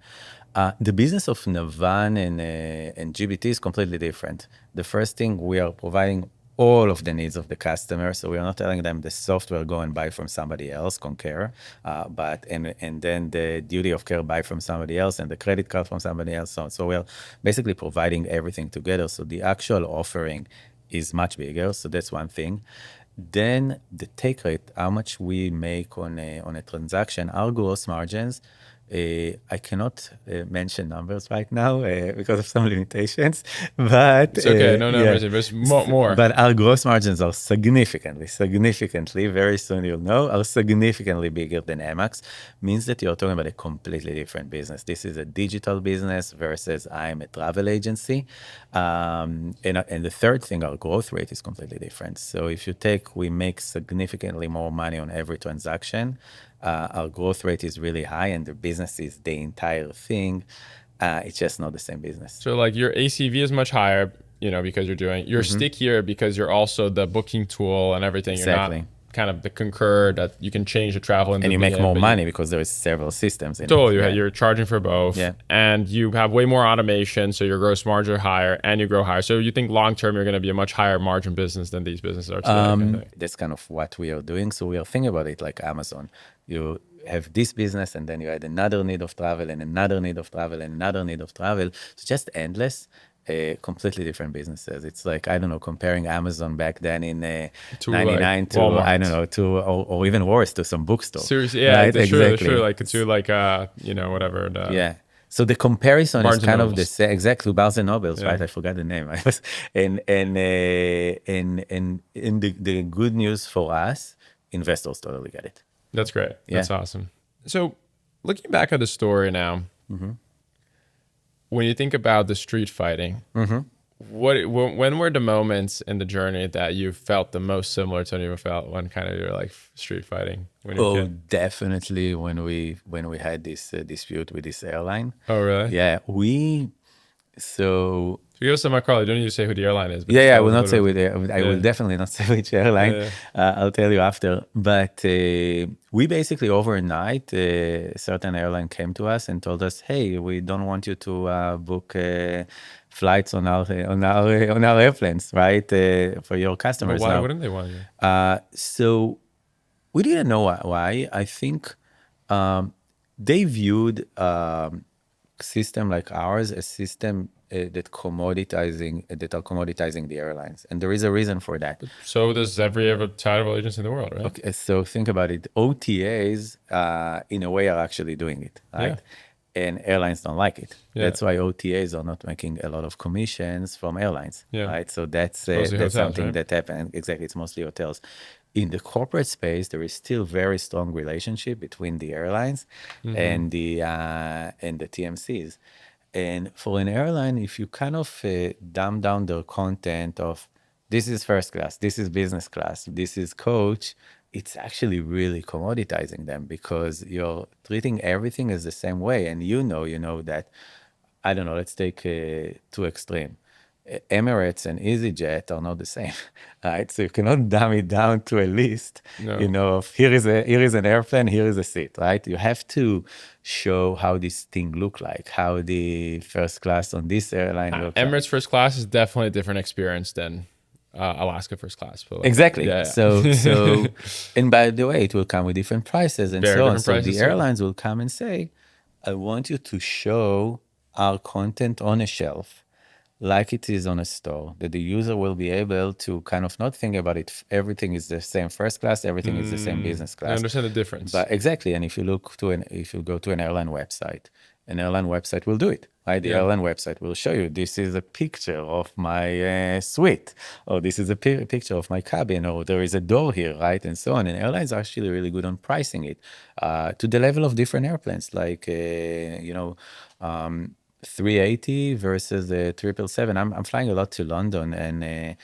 The business of Navan and GBT is completely different. The first thing, we are providing all of the needs of the customer. So we are not telling them the software go and buy from somebody else, Concur, and then the duty of care buy from somebody else and the credit card from somebody else. So we're basically providing everything together. So the actual offering is much bigger. So that's one thing. Then the take rate, how much we make on a transaction, our gross margins. I cannot mention numbers right now because of some limitations, but it's okay. No numbers, there's more. But our gross margins are significantly, very soon you'll know, are significantly bigger than Amex. Means that you're talking about a completely different business. This is a digital business versus I'm a travel agency. And the third thing, our growth rate is completely different. So if you we make significantly more money on every transaction. Our growth rate is really high and the business is the entire thing. It's just not the same business. So like your ACV is much higher. because you're stickier because you're also the booking tool and everything. You're not Exactly. kind of the Concur that you can change the travel in And the you make VM, more but money because there is several systems in totally, it. Yeah. you're charging for both, Yeah. and you have way more automation, so your gross margin are higher, and you grow higher. So you think long term you're going to be a much higher margin business than these businesses are today. kind of thing. That's kind of what we are doing. So we are thinking about it like Amazon. You have this business, and then you add another need of travel, and another need of travel, and another need of travel. It's just endless. Completely different businesses. It's like, I don't know, comparing Amazon back then in To, 99 like, to, Walmart. I don't know, to, or even worse, to some bookstore. Seriously, yeah, Right? they're Exactly. sure, like to like whatever. Yeah. So the comparison Barnes is and kind of the Nobles. same, exactly, Barnes and Nobles, Yeah. right? I forgot the name. And the good news for us, investors totally get it. That's great. Yeah. That's awesome. So looking back at the story now, when you think about the street fighting, when were the moments in the journey that you felt the most similar to when you felt when kind of you're like street fighting when you're a Oh, kid? definitely when we had this dispute with this airline. Oh, really? Yeah, so So give us some Carl. You don't need to say who the airline is. But yeah, just I tell will us a not say little which. bit. I will Yeah. definitely not say which airline. Yeah. I'll tell you after. But we basically overnight, a certain airline came to us and told us, "Hey, we don't want you to book flights on our airplanes, right? For your But customers why now." wouldn't they want you? So we didn't know why. I think they viewed system like ours a system that are commoditizing the airlines, and there is a reason for that. So does every other travel agency in the world, right? Okay, so think about it. OTAs, in a way, are actually doing it, right? Yeah. And airlines don't like it. Yeah. That's why OTAs are not making a lot of commissions from airlines, Yeah. right? So that's Mostly hotels, something right? that happened. Exactly, it's mostly hotels. In the corporate space, there is still very strong relationship between the airlines and the TMCs. And for an airline, if you kind of dumb down their content of this is first class, this is business class, this is coach, it's actually really commoditizing them because you're treating everything as the same way. And you know that, I don't know, let's take two extreme. Emirates and EasyJet are not the same, right? So you cannot dumb it down to a list, No. of here is an airplane, here is a seat, right? You have to show how this thing look like, how the first class on this airline looks like. Emirates first class is definitely a different experience than Alaska first class. But like, Exactly. Yeah. So, and by the way, it will come with different prices and Very so on. different So prices, the too. airlines will come and say, I want you to show our content on a shelf like it is on a store, that the user will be able to kind of not think about it. Everything is the same first class, everything is the same business I class. understand the difference. But exactly, and if you go to an airline website, an airline website will do it, right? The Yeah. airline website will show you, this is a picture of my suite, or this is a picture of my cabin, or there is a door here, right? And so on. And airlines are actually really good on pricing it to the level of different airplanes, like, 380 versus the 777. I'm flying a lot to London, and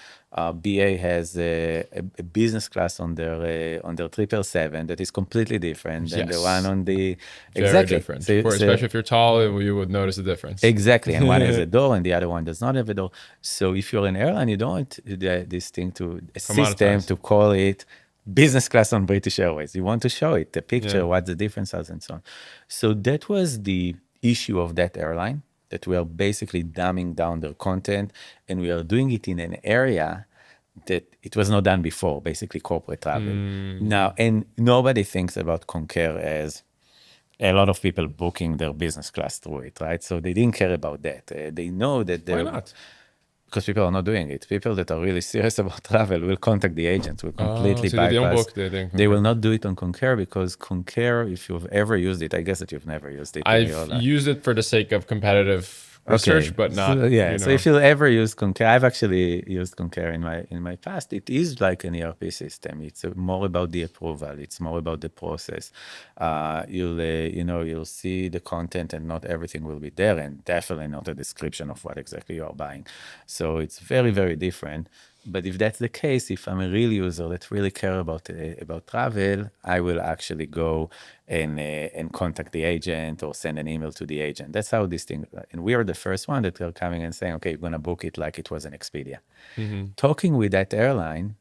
BA has a business class on their 777 that is completely different than the Yes. one on the Very different. So- Especially if you're tall, you would notice the difference. Exactly, and one has a door, and the other one does not have a door. So if you're an airline, you don't want this thing to a system Commoditized. to call it business class on British Airways. You want to show it, the picture, Yeah. what the difference is, and so on. So that was the issue of that airline, that we are basically dumbing down their content, and we are doing it in an area that it was not done before, basically corporate travel. Now, and nobody thinks about Concur as a lot of people booking their business class through it, right? So they didn't care about that. They know that Why not? because people are not doing it. People that are really serious about travel will contact the agents, will completely So they don't bypass. book. They They will not do it on Concur because Concur, if you've ever used it, I guess that you've never used it in your I've life. used it for the sake of competitive research, but not. So, so if you ever use Concur, I've actually used Concur in my past. It is like an ERP system. It's more about the approval. It's more about the process. You'll see the content, and not everything will be there, and definitely not a description of what exactly you are buying. So it's very, very different. But if that's the case, if I'm a real user that really care about travel, I will actually go and contact the agent or send an email to the agent. That's how this thing. And we are the first one that are coming and saying, okay, we're gonna book it like it was an Expedia. Talking with that airline,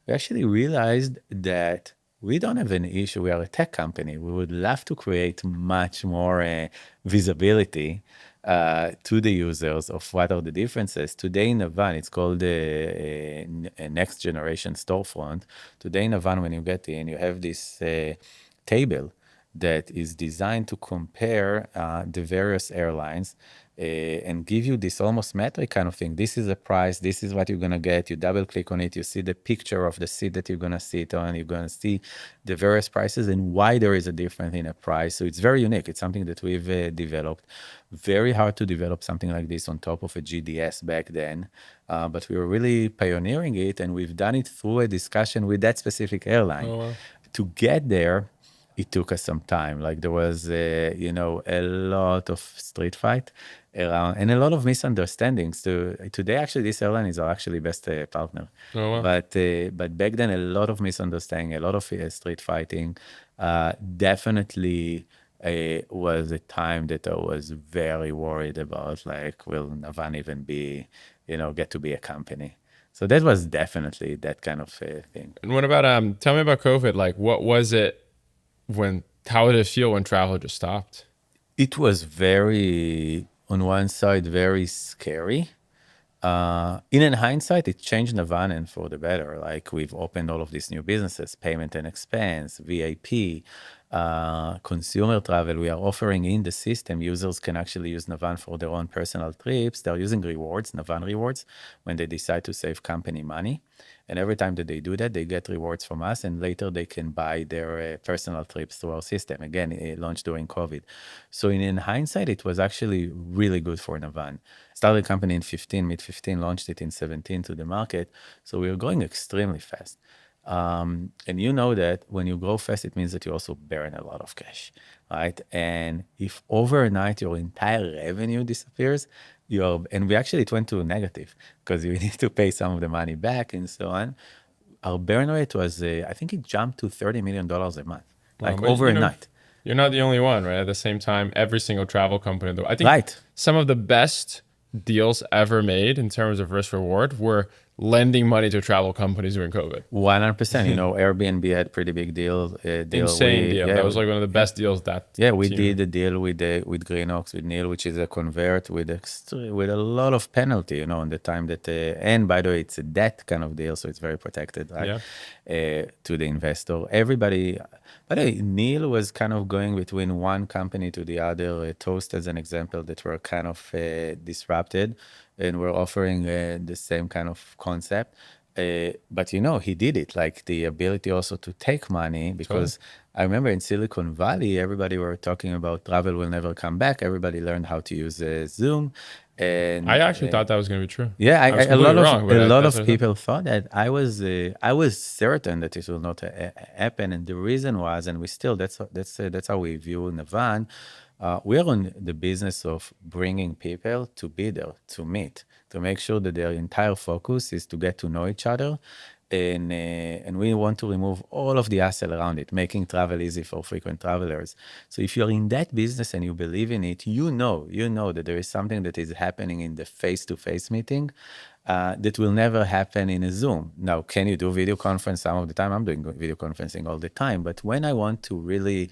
we actually realized that we don't have an issue. We are a tech company. We would love to create much more visibility to the users of what are the differences. Today in Navan, it's called a next generation storefront. Today in Navan, when you get in, you have this table that is designed to compare the various airlines and give you this almost metric kind of thing. This is a price. This is what you're going to get. You double click on it. You see the picture of the seat that you're going to sit on. You're going to see the various prices and why there is a difference in a price. So it's very unique. It's something that we've developed. Very hard to develop something like this on top of a GDS back then. But we were really pioneering it, and we've done it through a discussion with that specific airline. Oh, wow. To get there, it took us some time. Like there was, a lot of street fight around and a lot of misunderstandings. Today, actually, this airline is our actually best partner. Oh, wow. But back then, a lot of misunderstanding, a lot of street fighting. Definitely was a time that I was very worried about. Like, will Navan even be, get to be a company? So that was definitely that kind of thing. And what about tell me about COVID? Like, what was it how did it feel when travel just stopped? It was very, on one side, very scary. In hindsight, it changed Navan and for the better. Like we've opened all of these new businesses, payment and expense, VIP, consumer travel. We are offering in the system. Users can actually use Navan for their own personal trips. They're using rewards, Navan rewards, when they decide to save company money. And every time that they do that, they get rewards from us, and later they can buy their personal trips through our system. Again, it launched during COVID. So in hindsight, it was actually really good for Navan. Started the company in 15, mid 15, launched it in 17 to the market. So we were going extremely fast. And you know that when you grow fast, it means that you also burn a lot of cash, right? And if overnight your entire revenue disappears, and it went to negative because you need to pay some of the money back and so on. Our burn rate was, I think it jumped to $30 million a month, like But, overnight. You're not the only one, right? At the same time, every single travel company, though, I think Right. some of the best deals ever made in terms of risk reward were lending money to travel companies during COVID. 100%. Airbnb had pretty big deal. Insane deal. That was like one of the best deals that. Yeah, we did a deal with Greenox, with Neil, which is a convert with a lot of penalty, on the time that, and by the way, it's a debt kind of deal, so it's very protected, right? To the investor. Everybody, by the way, Neil was kind of going between one company to the other. Toast, as an example, that were kind of disrupted, and we're offering the same kind of concept. But he did it, like the ability also to take money, because I remember in Silicon Valley, everybody were talking about travel will never come back. Everybody learned how to use Zoom. And I actually thought that was going to be true. yeah, I was a lot wrong, of people thought that. I was certain that it will not happen, and the reason was, and we still that's how we view Navan. We are in the business of bringing people to be there, to meet, to make sure that their entire focus is to get to know each other. And we want to remove all of the hassle around it, making travel easy for frequent travelers. So if you're in that business and you believe in it, you know that there is something that is happening in the face-to-face meeting that will never happen in a Zoom. Now, can you do video conference some of the time? I'm doing video conferencing all the time. But when I want to really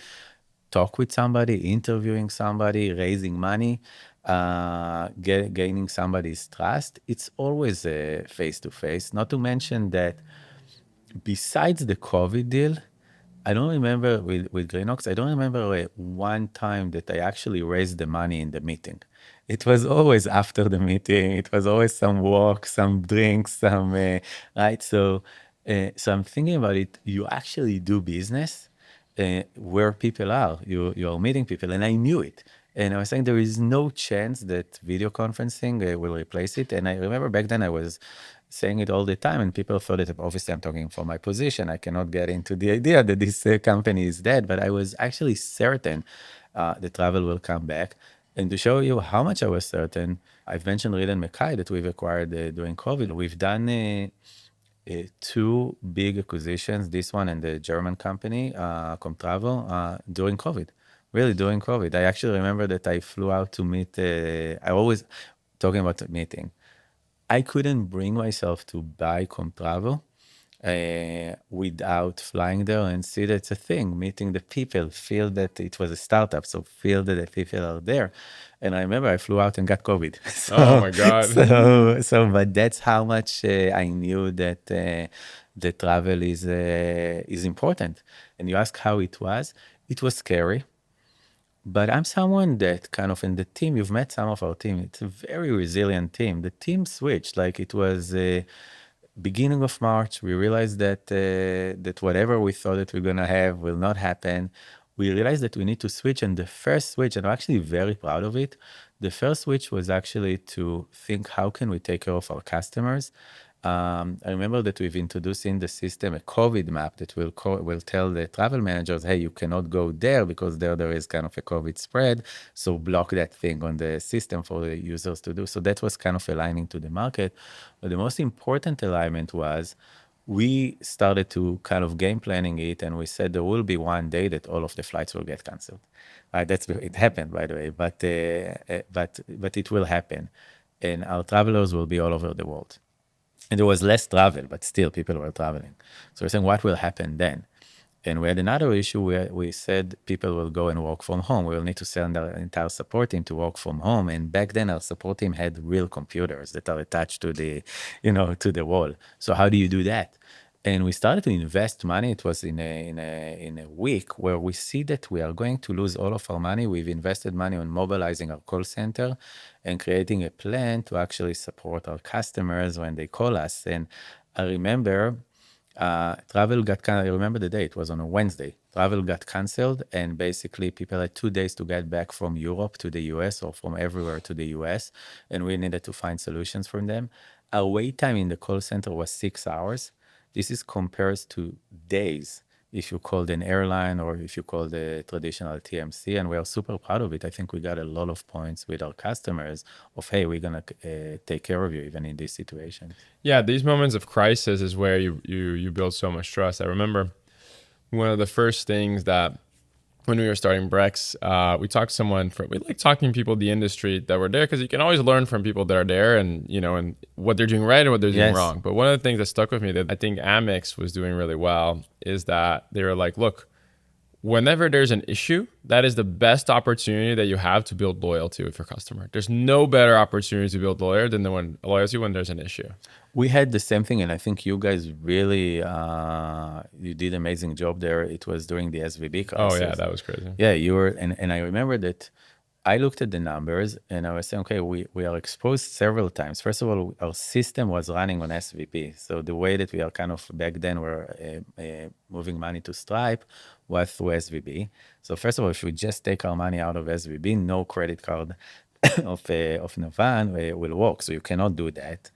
talk with somebody, interviewing somebody, raising money, gaining somebody's trust, it's always face-to-face. Not to mention that besides the COVID deal, I don't remember with Greenox, I don't remember one time that I actually raised the money in the meeting. It was always after the meeting. It was always some walk, some drinks, right? So I'm thinking about it. You actually do business where people are. You are meeting people, and I knew it. And I was saying there is no chance that video conferencing will replace it. And I remember back then I was saying it all the time, and people thought that obviously I'm talking from my position. I cannot get into the idea that this company is dead, but I was actually certain the travel will come back. And to show you how much I was certain, I've mentioned Reed and Mackay that we've acquired during COVID. We've done two big acquisitions, this one and the German company, Comtravel, during COVID. Really, during COVID. I actually remember that I flew out to meet, I always, talking about the meeting, I couldn't bring myself to buy Comtravel without flying there and see that it's a thing, meeting the people, feel that it was a startup, so feel that the people are there. And I remember I flew out and got COVID. Oh So, my God. but that's how much I knew that the travel is important. And you ask how it was scary. But I'm someone that kind of in the team, you've met some of our team, it's a very resilient team. The team switched, like it was beginning of March, we realized that whatever we thought that we're gonna have will not happen. We realized that we need to switch, and the first switch, and I'm actually very proud of it. The first switch was actually to think how can we take care of our customers. I remember that we've introduced in the system a COVID map that will tell the travel managers, hey, you cannot go there because there is kind of a COVID spread. So block that thing on the system for the users to do. So that was kind of aligning to the market. But the most important alignment was we started to kind of game planning it, and we said there will be one day that all of the flights will get canceled. It happened, by the way, but it will happen, and our travelers will be all over the world. And there was less travel, but still people were traveling. So we're saying, what will happen then? And we had another issue where we said people will go and work from home. We will need to send our entire support team to work from home. And back then, our support team had real computers that are attached to the wall. So how do you do that? And we started to invest money. It was in a week where we see that we are going to lose all of our money. We've invested money on mobilizing our call center and creating a plan to actually support our customers when they call us. And I remember travel got canceled. I remember the day. It was on a Wednesday. Travel got canceled, and basically people had 2 days to get back from Europe to the US or from everywhere to the US, and we needed to find solutions for them. Our wait time in the call center was 6 hours. This is compares to days if you called an airline or if you call the traditional TMC, and we are super proud of it. I think we got a lot of points with our customers of, hey, we're gonna take care of you even in this situation. Yeah, these moments of crisis is where you build so much trust. I remember one of the first things that when we were starting Brex, we talked to we like talking to people in the industry that were there because you can always learn from people that are there and, and what they're doing right and what they're doing Yes. wrong. But one of the things that stuck with me that I think Amex was doing really well is that they were like, look, whenever there's an issue, that is the best opportunity that you have to build loyalty with your customer. There's no better opportunity to build loyalty when there's an issue. We had the same thing, and I think you guys really you did amazing job there. It was during the SVB crisis. Oh yeah, that was crazy. Yeah, you were, and I remember that I looked at the numbers and I was saying, okay, we are exposed several times. First of all, our system was running on SVP. So the way that we are kind of back then were moving money to Stripe was through SVB. So first of all, if we just take our money out of SVB, no credit card of Navan will work. So you cannot do that.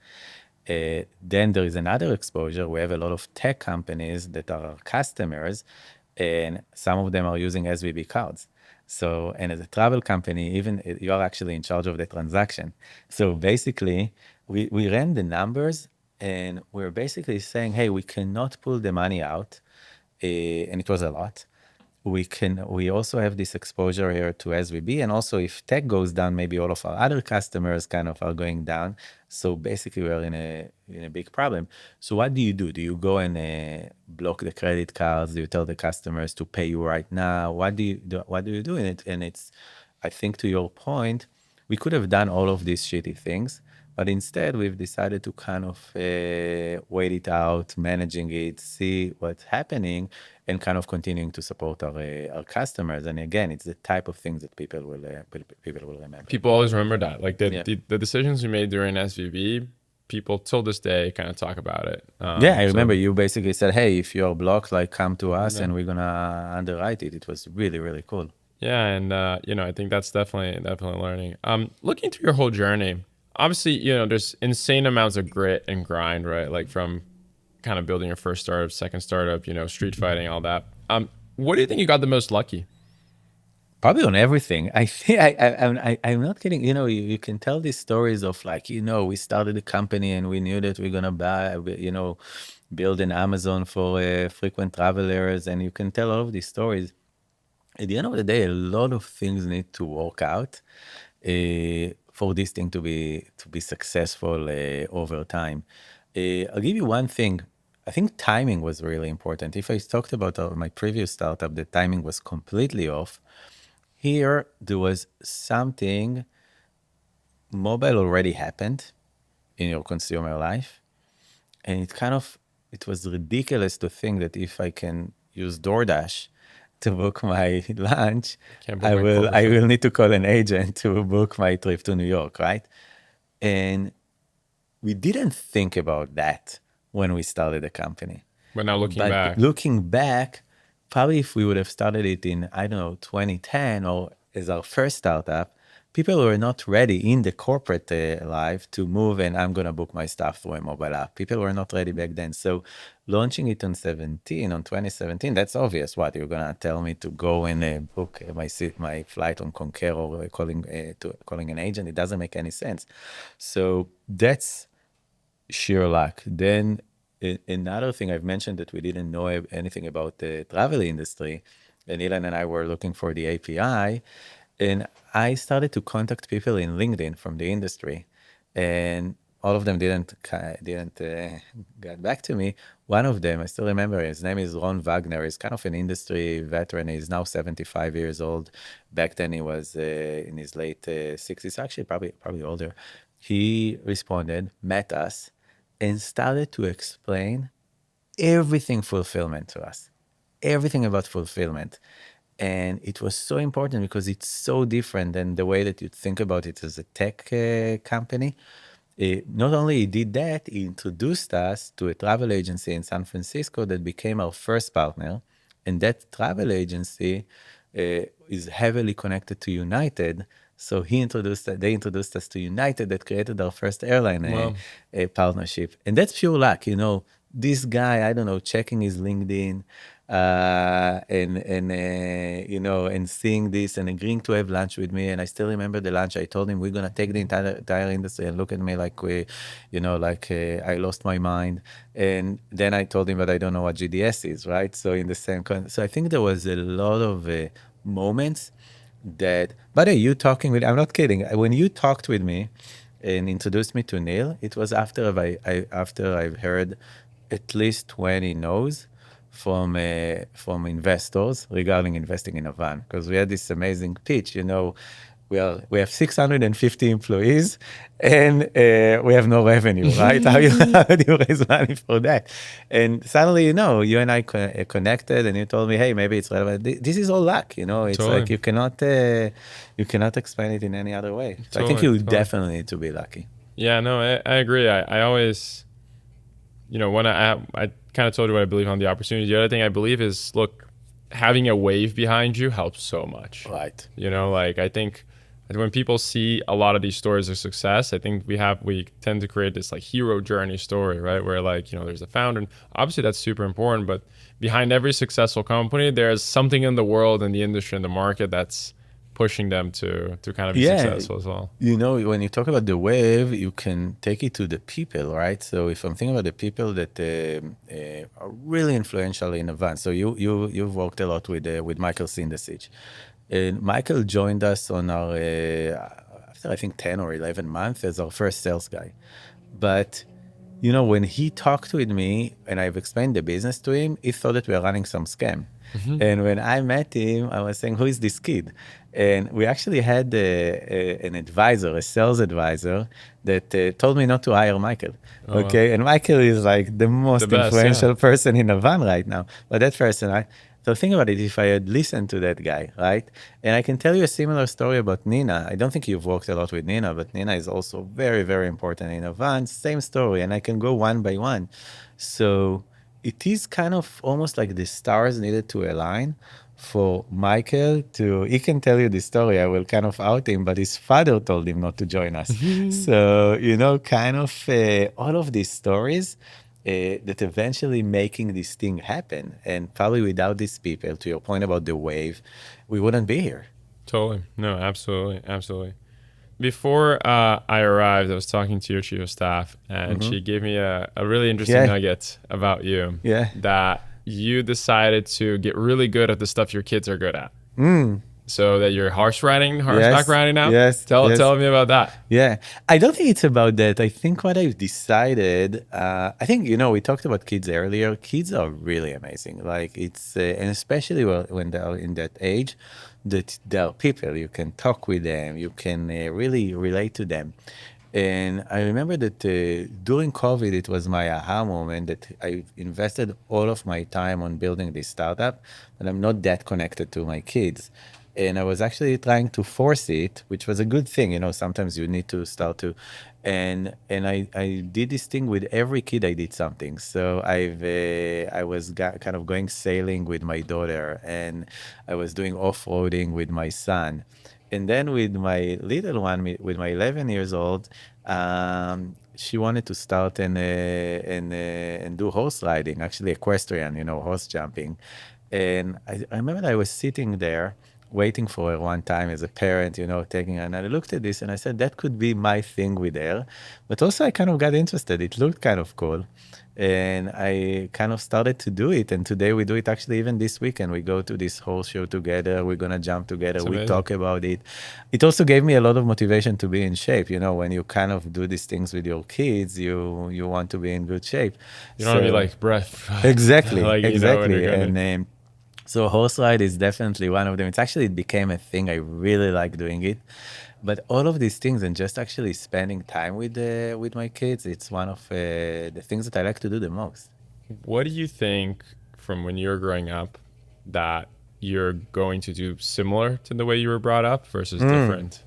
Then there is another exposure. We have a lot of tech companies that are our customers, and some of them are using SVB cards. So, and as a travel company, even you are actually in charge of the transaction. So basically, we ran the numbers, and we're basically saying, hey, we cannot pull the money out, and it was a lot. We also have this exposure here to SVB, and also if tech goes down, maybe all of our other customers kind of are going down. So basically, we're in a big problem. So what do? Do you go and block the credit cards? Do you tell the customers to pay you right now? What do you do? What do you do in it? And it's, I think, to your point, we could have done all of these shitty things, but instead we've decided to kind of wait it out, managing it, see what's happening, and kind of continuing to support our customers. And again, it's the type of things that people will remember. People always remember that. Like Yeah. the decisions we made during SVB, people till this day kind of talk about it. Yeah, I so- remember you basically said, hey, if you're blocked, like come to us and we're gonna underwrite it. It was really, really cool. Yeah, and I think that's definitely learning. Looking through your whole journey, obviously, there's insane amounts of grit and grind, right? Like from kind of building your first startup, second startup, street fighting, all that. What do you think you got the most lucky? Probably on everything. I think I'm not kidding. You can tell these stories of like, we started a company and we knew that we're gonna buy, build an Amazon for frequent travelers, and you can tell all of these stories. At the end of the day, a lot of things need to work out for this thing to be successful over time. I'll give you one thing. I think timing was really important. If I talked about my previous startup, the timing was completely off. Here, there was something, mobile already happened in your consumer life. And it was ridiculous to think that if I can use DoorDash to book my lunch, Can't book my I corporate will trip. need to call an agent to book my trip to New York, right? And we didn't think about that when we started the company. But now looking But back, looking back, probably if we would have started it in, I don't know, 2010 or as our first startup, people were not ready in the corporate life to move and I'm going to book my stuff through a mobile app. People were not ready back then. So launching it on 2017, that's obvious. What, you're going to tell me to go and book my flight on Concur or calling an agent? It doesn't make any sense. So that's sheer luck. Then another thing I've mentioned that we didn't know anything about the travel industry, and Ilan and I were looking for the API, and I started to contact people in LinkedIn from the industry, and all of them didn't get back to me. One of them, I still remember, his name is Ron Wagner. He's kind of an industry veteran. He's now 75 years old. Back then, he was in his late 60s, actually, probably older. He responded, met us, and started to explain everything fulfillment to us, everything about fulfillment. And it was so important because it's so different than the way that you think about it as a tech company. Not only he did that, he introduced us to a travel agency in San Francisco that became our first partner. And that travel agency is heavily connected to United. So they introduced us to United that created our first airline well, partnership. And that's pure luck, this guy, I don't know, checking his LinkedIn and seeing this and agreeing to have lunch with me. And I still remember the lunch. I told him we're gonna take the entire industry, and look at me like I lost my mind. And then I told him that I don't know what GDS is, right? So in the same so I think there was a lot of moments that. By the way, you talking with, I'm not kidding. When you talked with me and introduced me to Neil, it was after after I've heard at least 20 no's from investors regarding investing in Navan, because we had this amazing pitch. We have 650 employees and we have no revenue, right? How do you raise money for that? And suddenly, you and I connected, and you told me, hey, maybe it's relevant. This is all luck, It's like totally, you cannot explain it in any other way. So I think totally, you totally. definitely need to be lucky. Yeah, no, I agree. I always, when I kind of told you what I believe on the opportunity. The other thing I believe is, look, having a wave behind you helps so much. Right. Like I think when people see a lot of these stories of success, I think we tend to create this like hero journey story, right? Where there's a founder, and obviously that's super important, but behind every successful company, there's something in the world, in the industry, in the market that's pushing them to kind of be successful as well. When you talk about the wave, you can take it to the people, right? So if I'm thinking about the people that are really influential in advance, so you've worked a lot with Michael Sindesich, and Michael joined us on our after I think 10 or 11 months as our first sales guy, but when he talked with me and I've explained the business to him, he thought that we are running some scam. Mm-hmm. And when I met him, I was saying, who is this kid? And we actually had an advisor, a sales advisor, that told me not to hire Michael. Oh, wow. Okay. And Michael is like the The most best, yeah. influential person in Navan right now. But that person, so think about it, if I had listened to that guy, right? And I can tell you a similar story about Nina. I don't think you've worked a lot with Nina, but Nina is also very, very important in Avant. Same story, and I can go one by one. So it is kind of almost like the stars needed to align for Michael he can tell you the story. I will kind of out him, but his father told him not to join us. So, kind of all of these stories that eventually making this thing happen. And probably without these people, to your point about the wave, we wouldn't be here. Totally. No, absolutely. Absolutely. before I arrived, I was talking to your chief of staff, and she gave me a really interesting Yeah, nugget about you, yeah. that you decided to get really good at the stuff your kids are good at. Mm. So that you're horseback Yes, riding now. yes, yes. Tell me about that. Yeah, I don't think it's about that. I think what I've decided, I think, we talked about kids earlier. Kids are really amazing. Like and especially when they're in that age, that they're people, you can talk with them, you can really relate to them. And I remember that during COVID, it was my aha moment that I invested all of my time on building this startup, and I'm not that connected to my kids. And I was actually trying to force it, which was a good thing. Sometimes you need to start to, and I did this thing with every kid. I did something. So I was kind of going sailing with my daughter, and I was doing off-roading with my son. And then with my little one, with my 11 years old, she wanted to start and do horse riding, actually equestrian, horse jumping. And I remember I was sitting there waiting for her one time as a parent, taking her. And I looked at this and I said, that could be my thing with her. But also I kind of got interested. It looked kind of cool. And I kind of started to do it. And today we do it actually even this weekend. We go to this horse show together. We're going to jump together. It's We amazing. talk about it. It also gave me a lot of motivation to be in shape. When you kind of do these things with your kids, you want to be in good shape. You don't want to be So like breath, exactly, like when you're exactly. going to. And so horse ride is definitely one of them. It became a thing. I really like doing it. But all of these things and just actually spending time with my kids, it's one of the things that I like to do the most. What do you think from when you're growing up that you're going to do similar to the way you were brought up versus different?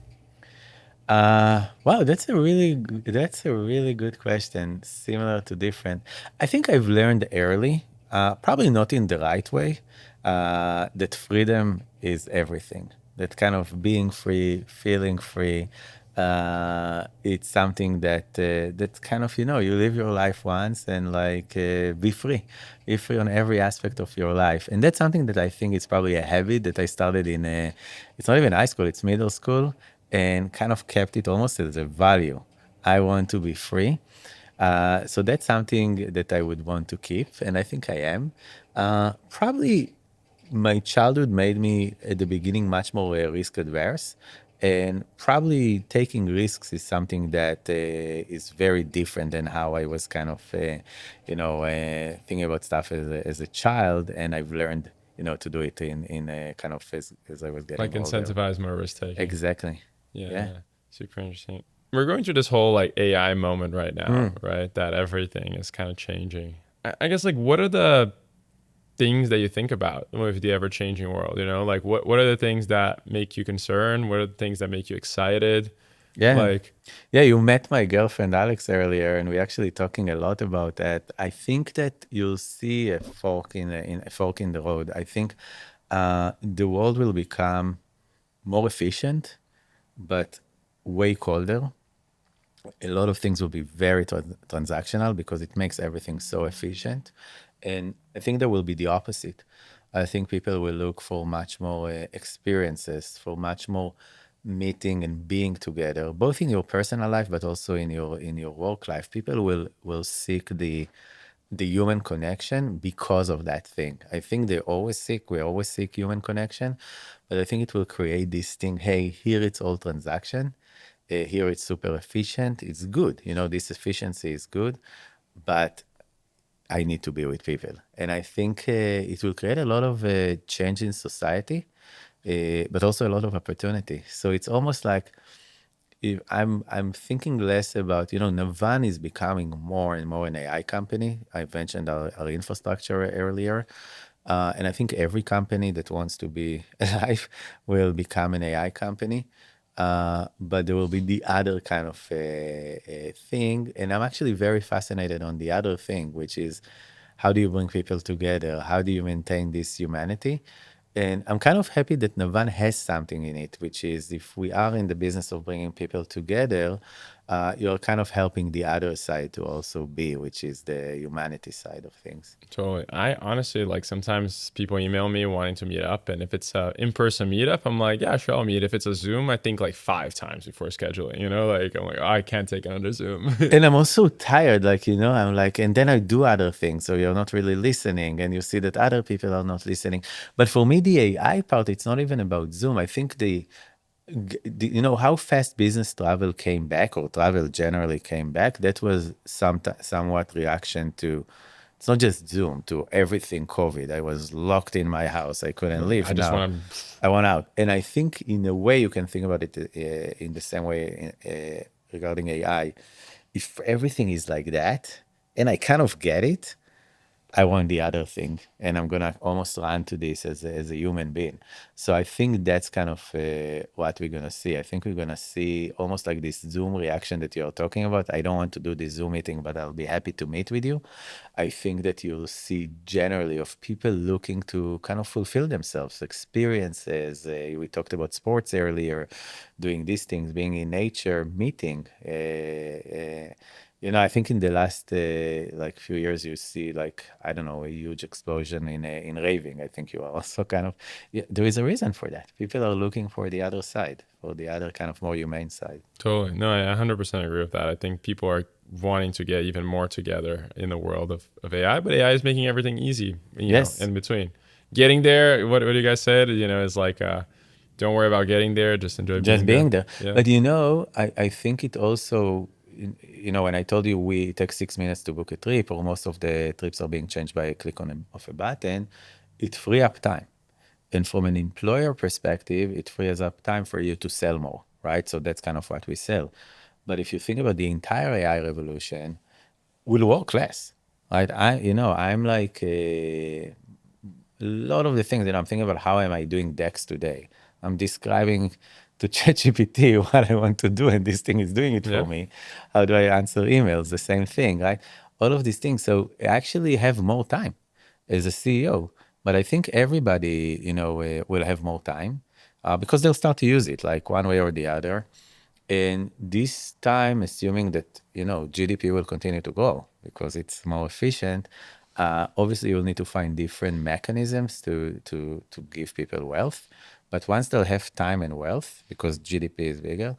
Wow, that's a really good question. Similar to different. I think I've learned early, probably not in the right way, that freedom is everything. That kind of being free, feeling free, it's something that kind of you live your life once and like be free on every aspect of your life, and that's something that I think is probably a habit that I started in. It's not even high school; it's middle school, and kind of kept it almost as a value. I want to be free. So that's something that I would want to keep, and I think I am. Probably my childhood made me at the beginning much more risk adverse. And probably taking risks is something that is very different than how I was kind of, thinking about stuff as a child. And I've learned, to do it in kind of as I was Like getting older. incentivize more risk taking. Exactly. Yeah, Yeah. yeah. Super interesting. We're going through this whole like AI moment right now, right? That everything is kind of changing. I guess like what are the things that you think about with the ever changing world? Like what are the things that make you concerned? What are the things that make you excited? Yeah. Like, Yeah, you met my girlfriend Alex earlier, and we're actually talking a lot about that. I think that you'll see a fork in a fork in the road. I think the world will become more efficient, but way colder. A lot of things will be very transactional because it makes everything so efficient. And I think there will be the opposite. I think people will look for much more experiences, for much more meeting and being together, both in your personal life, but also in your work life. People will seek the human connection because of that thing. I think we always seek human connection, but I think it will create this thing. Hey, here it's all transaction. Here it's super efficient. It's good. This efficiency is good, but I need to be with people. And I think it will create a lot of change in society, but also a lot of opportunity. So it's almost like if I'm thinking less about, Navan is becoming more and more an AI company. I mentioned our infrastructure earlier. And I think every company that wants to be alive will become an AI company. But there will be the other kind of thing. And I'm actually very fascinated on the other thing, which is how do you bring people together? How do you maintain this humanity? And I'm kind of happy that Navan has something in it, which is if we are in the business of bringing people together, you're kind of helping the other side to also be, which is the humanity side of things. Totally. I honestly, like, sometimes people email me wanting to meet up, and if it's a in-person meetup, I'm like, yeah, sure, I'll meet. If it's a Zoom, I think like 5 times before scheduling. Like I'm like, oh, I can't take another Zoom. And I'm also tired, like, I'm like, and then I do other things. So you're not really listening, and you see that other people are not listening. But for me, the AI part, it's not even about Zoom. I think how fast business travel came back, or travel generally came back, that was somewhat reaction to, it's not just Zoom, to everything COVID. I was locked in my house. I couldn't leave. I just Now want to. I want out. And I think in a way you can think about it in the same way regarding AI. If everything is like that, and I kind of get it, I want the other thing, and I'm gonna almost run to this as a human being. So I think that's kind of what we're gonna see. I think we're gonna see almost like this Zoom reaction that you're talking about. I don't want to do this Zoom meeting, but I'll be happy to meet with you. I think that you'll see generally of people looking to kind of fulfill themselves, experiences. We talked about sports earlier, doing these things, being in nature, meeting. I think in the last like few years, you see like, I don't know, a huge explosion in raving. I think you are also kind of, there is a reason for that. People are looking for the other side, for the other kind of more humane side. Totally. No, I 100% agree with that. I think people are wanting to get even more together in the world of AI, but AI is making everything easy, Yes. in between. Getting there, what you guys said, is like, don't worry about getting there, just enjoy Just being there. Yeah. But I think it also, when I told you we take 6 minutes to book a trip, or most of the trips are being changed by a click of a button, it free up time. And from an employer perspective, it frees up time for you to sell more, right? So that's kind of what we sell. But if you think about the entire AI revolution, we'll work less, right? I'm like a lot of the things that I'm thinking about, how am I doing decks today? I'm describing to ChatGPT what I want to do, and this thing is doing it for me. How do I answer emails? The same thing, right? All of these things. So I actually have more time as a CEO, but I think everybody, will have more time because they'll start to use it like one way or the other. And this time, assuming that, GDP will continue to grow because it's more efficient, obviously you'll need to find different mechanisms to give people wealth. But once they'll have time and wealth, because GDP is bigger,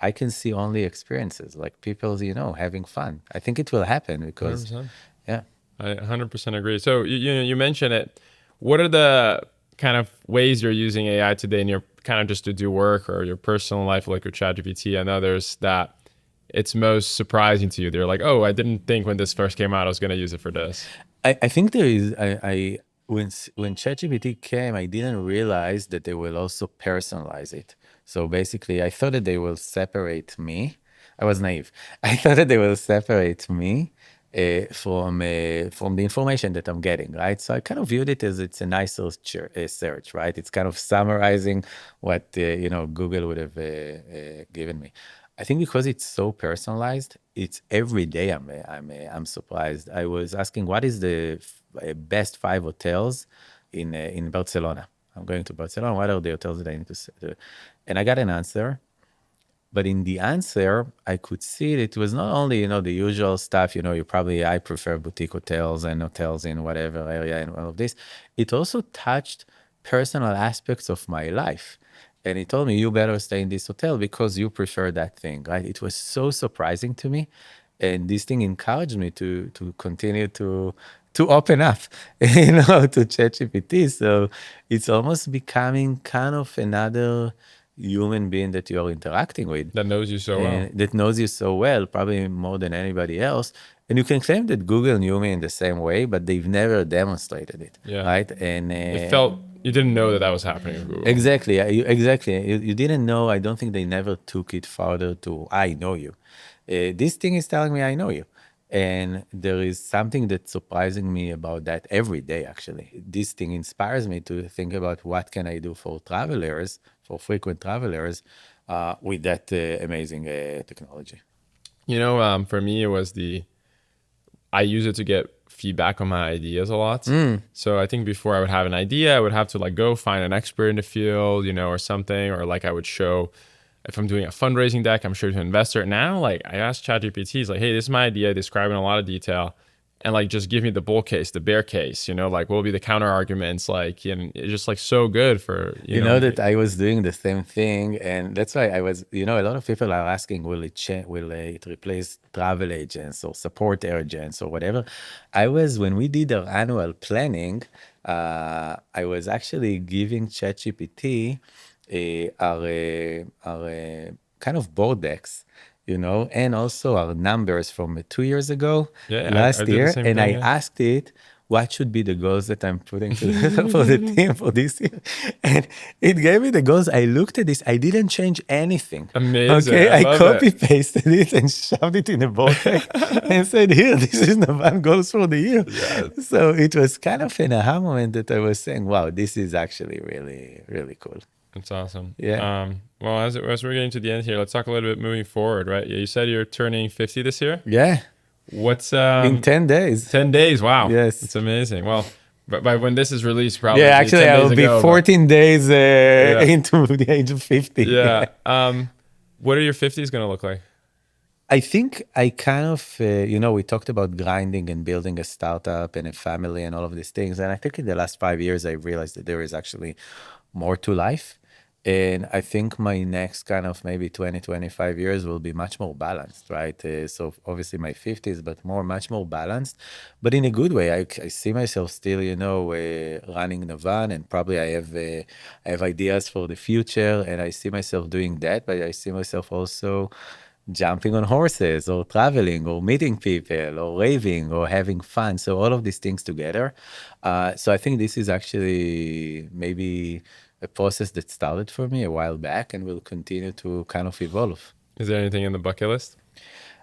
I can see only experiences, like people, having fun. I think it will happen because, 100%. yeah. I 100% agree. So you mentioned it. What are the kind of ways you're using AI today in your kind of just to do work or your personal life, like with ChatGPT and others, that it's most surprising to you? They're like, oh, I didn't think when this first came out, I was going to use it for this. I think there is, when ChatGPT came, I didn't realize that they will also personalize it. So basically, I thought that they will separate me. I was naive. I thought that they will separate me from the information that I'm getting, right? So I kind of viewed it as it's a nicer search, right? It's kind of summarizing what Google would have given me. I think because it's so personalized, it's every day I'm surprised. I was asking, what is the best 5 hotels in Barcelona? I'm going to Barcelona. What are the hotels that I need to? And I got an answer. But in the answer, I could see that it was not only, the usual stuff, I prefer boutique hotels and hotels in whatever area and all of this. It also touched personal aspects of my life. And he told me, you better stay in this hotel because you prefer that thing, right? It was so surprising to me. And this thing encouraged me to continue to open up, to ChatGPT. So it's almost becoming kind of another human being that you're interacting with. That knows you so well. That knows you so well, probably more than anybody else. And you can claim that Google knew me in the same way, but they've never demonstrated it, right? And it felt, you didn't know that was happening with Google. Exactly. You didn't know. I don't think they never took it further to, I know you. This thing is telling me I know you. And there is something that's surprising me about that every day, actually. This thing inspires me to think about what can I do for travelers, for frequent travelers, with that amazing technology. For me, it was I use it to get feedback on my ideas a lot. So I think before I would have an idea, I would have to go find an expert in the field, or something, or I would show if I'm doing a fundraising deck, I'm sure to an investor. Now, like I asked ChatGPT, he's like, hey, this is my idea, describe in a lot of detail. And like, just give me the bull case, the bear case, like what will be the counter arguments? Like, and it's just like so good for, You know that I was doing the same thing, and that's why I was, a lot of people are asking, will it replace travel agents or support agents or whatever? When we did our annual planning, I was actually giving ChatGPT our kind of board decks, and also our numbers from 2 years ago, I last did the year, same and thing. I asked it, what should be the goals that I'm putting for the team for this year? And it gave me the goals. I looked at this. I didn't change anything. Amazing. Okay, I love copy it. pasted it and shoved it in a board deck and said, "Here, this is Navan goals for the year." Yes. So it was kind of an aha moment that I was saying, "Wow, this is actually really, really cool." That's awesome. Yeah. Well, as we're getting to the end here, let's talk a little bit moving forward, right? Yeah, you said you're turning 50 this year. Yeah. What's In 10 days. 10 days? Wow. Yes. It's amazing. Well, but by when this is released, probably Yeah, actually, 10 I days will be ago, 14 days into the age of 50. Yeah. What are your 50s going to look like? I think I kind of, we talked about grinding and building a startup and a family and all of these things. And I think in the last 5 years, I realized that there is actually more to life. And I think my next kind of maybe 20, 25 years will be much more balanced, right? So obviously my 50s, but much more balanced, but in a good way. I see myself still, running Navan, and probably I have ideas for the future, and I see myself doing that, but I see myself also jumping on horses or traveling or meeting people or raving or having fun. So all of these things together. So I think this is actually maybe a process that started for me a while back and will continue to kind of evolve. Is there anything in the bucket list?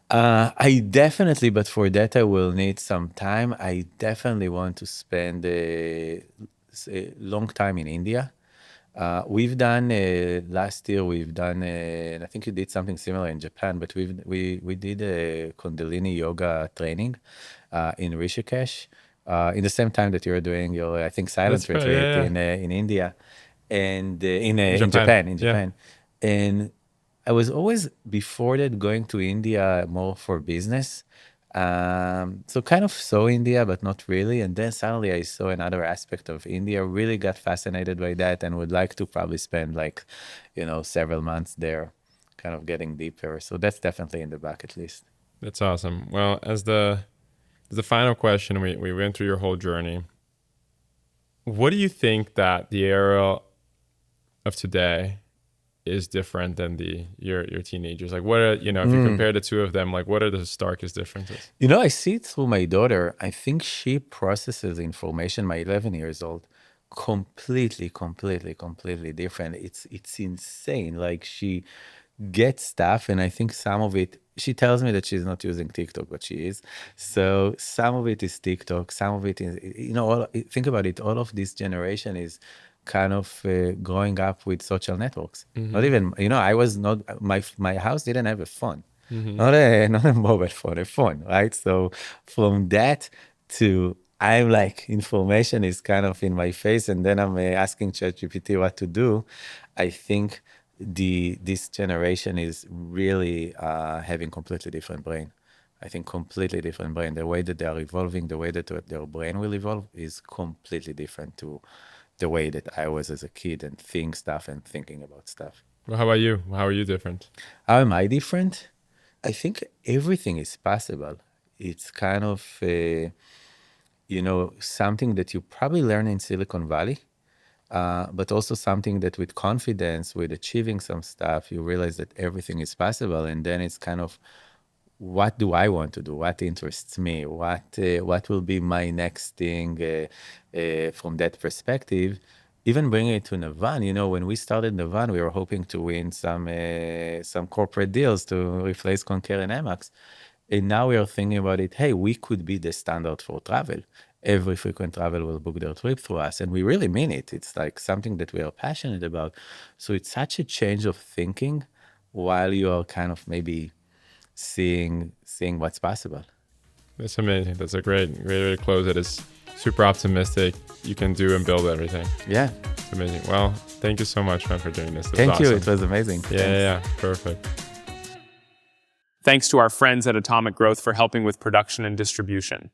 I definitely, but for that I will need some time. I definitely want to spend a long time in India. We've done last year. We've done. I think you did something similar in Japan, but we did a Kundalini yoga training in Rishikesh in the same time that you're doing your, I think, silence That's right, retreat yeah. in India and in Japan. Japan. And I was always before that going to India more for business. So kind of saw India, but not really. And then suddenly I saw another aspect of India, really got fascinated by that and would like to probably spend like, several months there, kind of getting deeper. So that's definitely in the bucket list. That's awesome. Well, as the final question, we went through your whole journey. What do you think that the Ariel of today is different than your teenagers? Like, what are, if you compare the two of them, like, what are the starkest differences? I see it through my daughter. I think she processes information, my 11 years old, completely different. It's insane. Like, she gets stuff, and I think some of it, she tells me that she's not using TikTok, but she is. So some of it is TikTok, some of it is, think about it, all of this generation is kind of growing up with social networks. Not even, I was not, my house didn't have a phone. Not a mobile phone, a phone, right? So from that to I'm like, information is kind of in my face, and then I'm asking ChatGPT what to do. I think this generation is really having completely different brain. I think completely different brain. The way that they are evolving, the way that their brain will evolve is completely different to the way that I was as a kid and seeing stuff and thinking about stuff. Well, how about you? How are you different? How am I different? I think everything is possible. It's kind of, something that you probably learn in Silicon Valley, but also something that with confidence, with achieving some stuff, you realize that everything is possible. And then it's kind of, what do I want to do? What interests me? What will be my next thing from that perspective? Even bringing it to Navan, when we started Navan, we were hoping to win some corporate deals to replace Concur and Amex. And now we are thinking about it, hey, we could be the standard for travel. Every frequent travel will book their trip through us. And we really mean it. It's like something that we are passionate about. So it's such a change of thinking while you are kind of maybe seeing what's possible. That's amazing. That's a great way to close it. It's super optimistic. You can do and build everything. Yeah. Amazing. Well, thank you so much, man, for doing this. Thank you. Awesome. It was amazing. Yeah. Perfect. Thanks to our friends at Atomic Growth for helping with production and distribution.